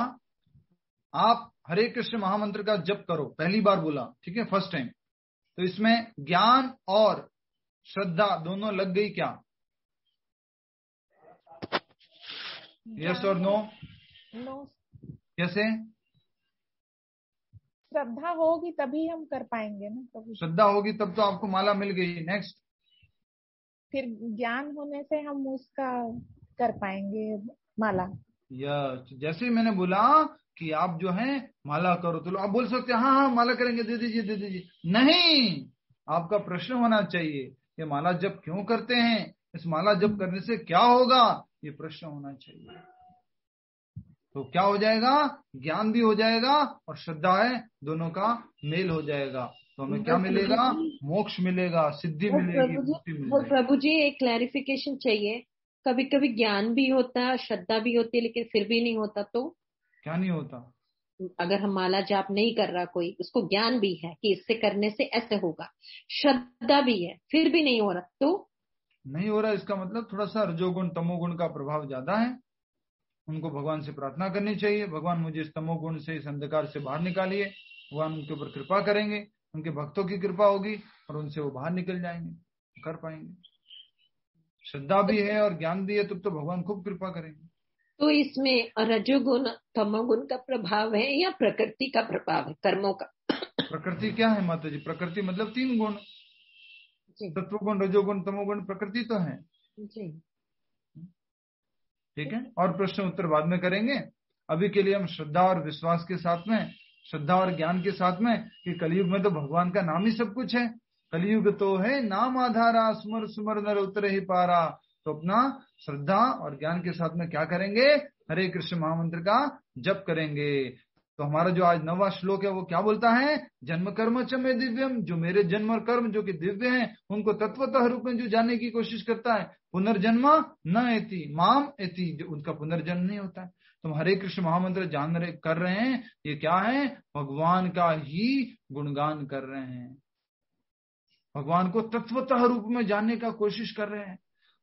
आप हरे कृष्ण महामंत्र का जप करो, पहली बार बोला, ठीक है, फर्स्ट टाइम। तो इसमें ज्ञान और श्रद्धा दोनों लग गई क्या? यस और नो? नो। कैसे? श्रद्धा होगी तभी हम कर पाएंगे ना प्रभु। श्रद्धा होगी तब तो आपको माला मिल गई। नेक्स्ट, फिर ज्ञान होने से हम उसका कर पाएंगे माला। जैसे ही मैंने बोला कि आप जो है माला करो, तो आप बोल सकते हैं हाँ हाँ माला करेंगे, दे दीजिए दे दीजिए। नहीं, आपका प्रश्न होना चाहिए, ये माला जप क्यों करते हैं, इस माला जप करने से क्या होगा, ये प्रश्न होना चाहिए। तो क्या हो जाएगा? ज्ञान भी हो जाएगा और श्रद्धा है, दोनों का मेल हो जाएगा। तो हमें क्या मिलेगा? मोक्ष मिलेगा, सिद्धि मिलेगी, मुक्ति मिलेगी। प्रभु जी एक क्लैरिफिकेशन चाहिए। कभी कभी ज्ञान भी होता है, श्रद्धा भी होती है, लेकिन फिर भी नहीं होता तो क्या नहीं होता? अगर हम माला जाप नहीं कर रहा, कोई उसको ज्ञान भी है कि इससे करने से ऐसे होगा, श्रद्धा भी है, फिर भी नहीं हो रहा तो नहीं हो रहा, इसका मतलब थोड़ा सा रजोगुण तमोगुण का प्रभाव ज्यादा है। उनको भगवान से प्रार्थना करनी चाहिए, भगवान मुझे इस तमोगुण से, इस अंधकार से बाहर निकालिए। भगवान उनके ऊपर कृपा करेंगे, उनके भक्तों की कृपा होगी और उनसे वो बाहर निकल जाएंगे, कर पाएंगे। श्रद्धा भी है और ज्ञान भी है, तब तो भगवान खूब कृपा करेंगे। तो इसमें रजोगुण तमोगुण का प्रभाव है या प्रकृति का प्रभाव है, कर्मों का? प्रकृति क्या है माता जी? प्रकृति मतलब 3 गुण, सत्वगुण, रजोगुण, तमोगुण, प्रकृति तो है जी। ठीक है, और प्रश्न उत्तर बाद में करेंगे। अभी के लिए हम श्रद्धा और विश्वास के साथ में, श्रद्धा और ज्ञान के साथ में कि कलयुग में तो भगवान का नाम ही सब कुछ है। कलयुग तो है नाम आधारा, सुमर सुमर नर उतर ही पारा। तो अपना श्रद्धा और ज्ञान के साथ में क्या करेंगे? हरे कृष्ण महामंत्र का जप करेंगे। तो हमारा जो आज 9वां श्लोक है वो क्या बोलता है? जन्म कर्म च में दिव्यम, जो मेरे जन्म और कर्म जो कि दिव्य हैं उनको तत्वतः रूप में जो जानने की कोशिश करता है, पुनर्जन्म न एति माम एति, जो उनका पुनर्जन्म नहीं होता है। तुम हरे कृष्ण महामंत्र जान रहे कर रहे हैं, ये क्या है? भगवान का ही गुणगान कर रहे हैं, भगवान को तत्वतः रूप में जानने का कोशिश कर रहे हैं।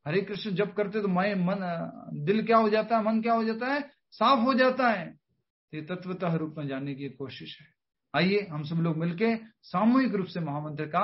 हरे कृष्ण जब करते तो मन, दिल क्या हो जाता है, मन क्या हो जाता है? साफ हो जाता है। ये तत्वतः रूप में जानने की कोशिश है। आइए हम सब लोग मिलके सामूहिक रूप से महामंत्र का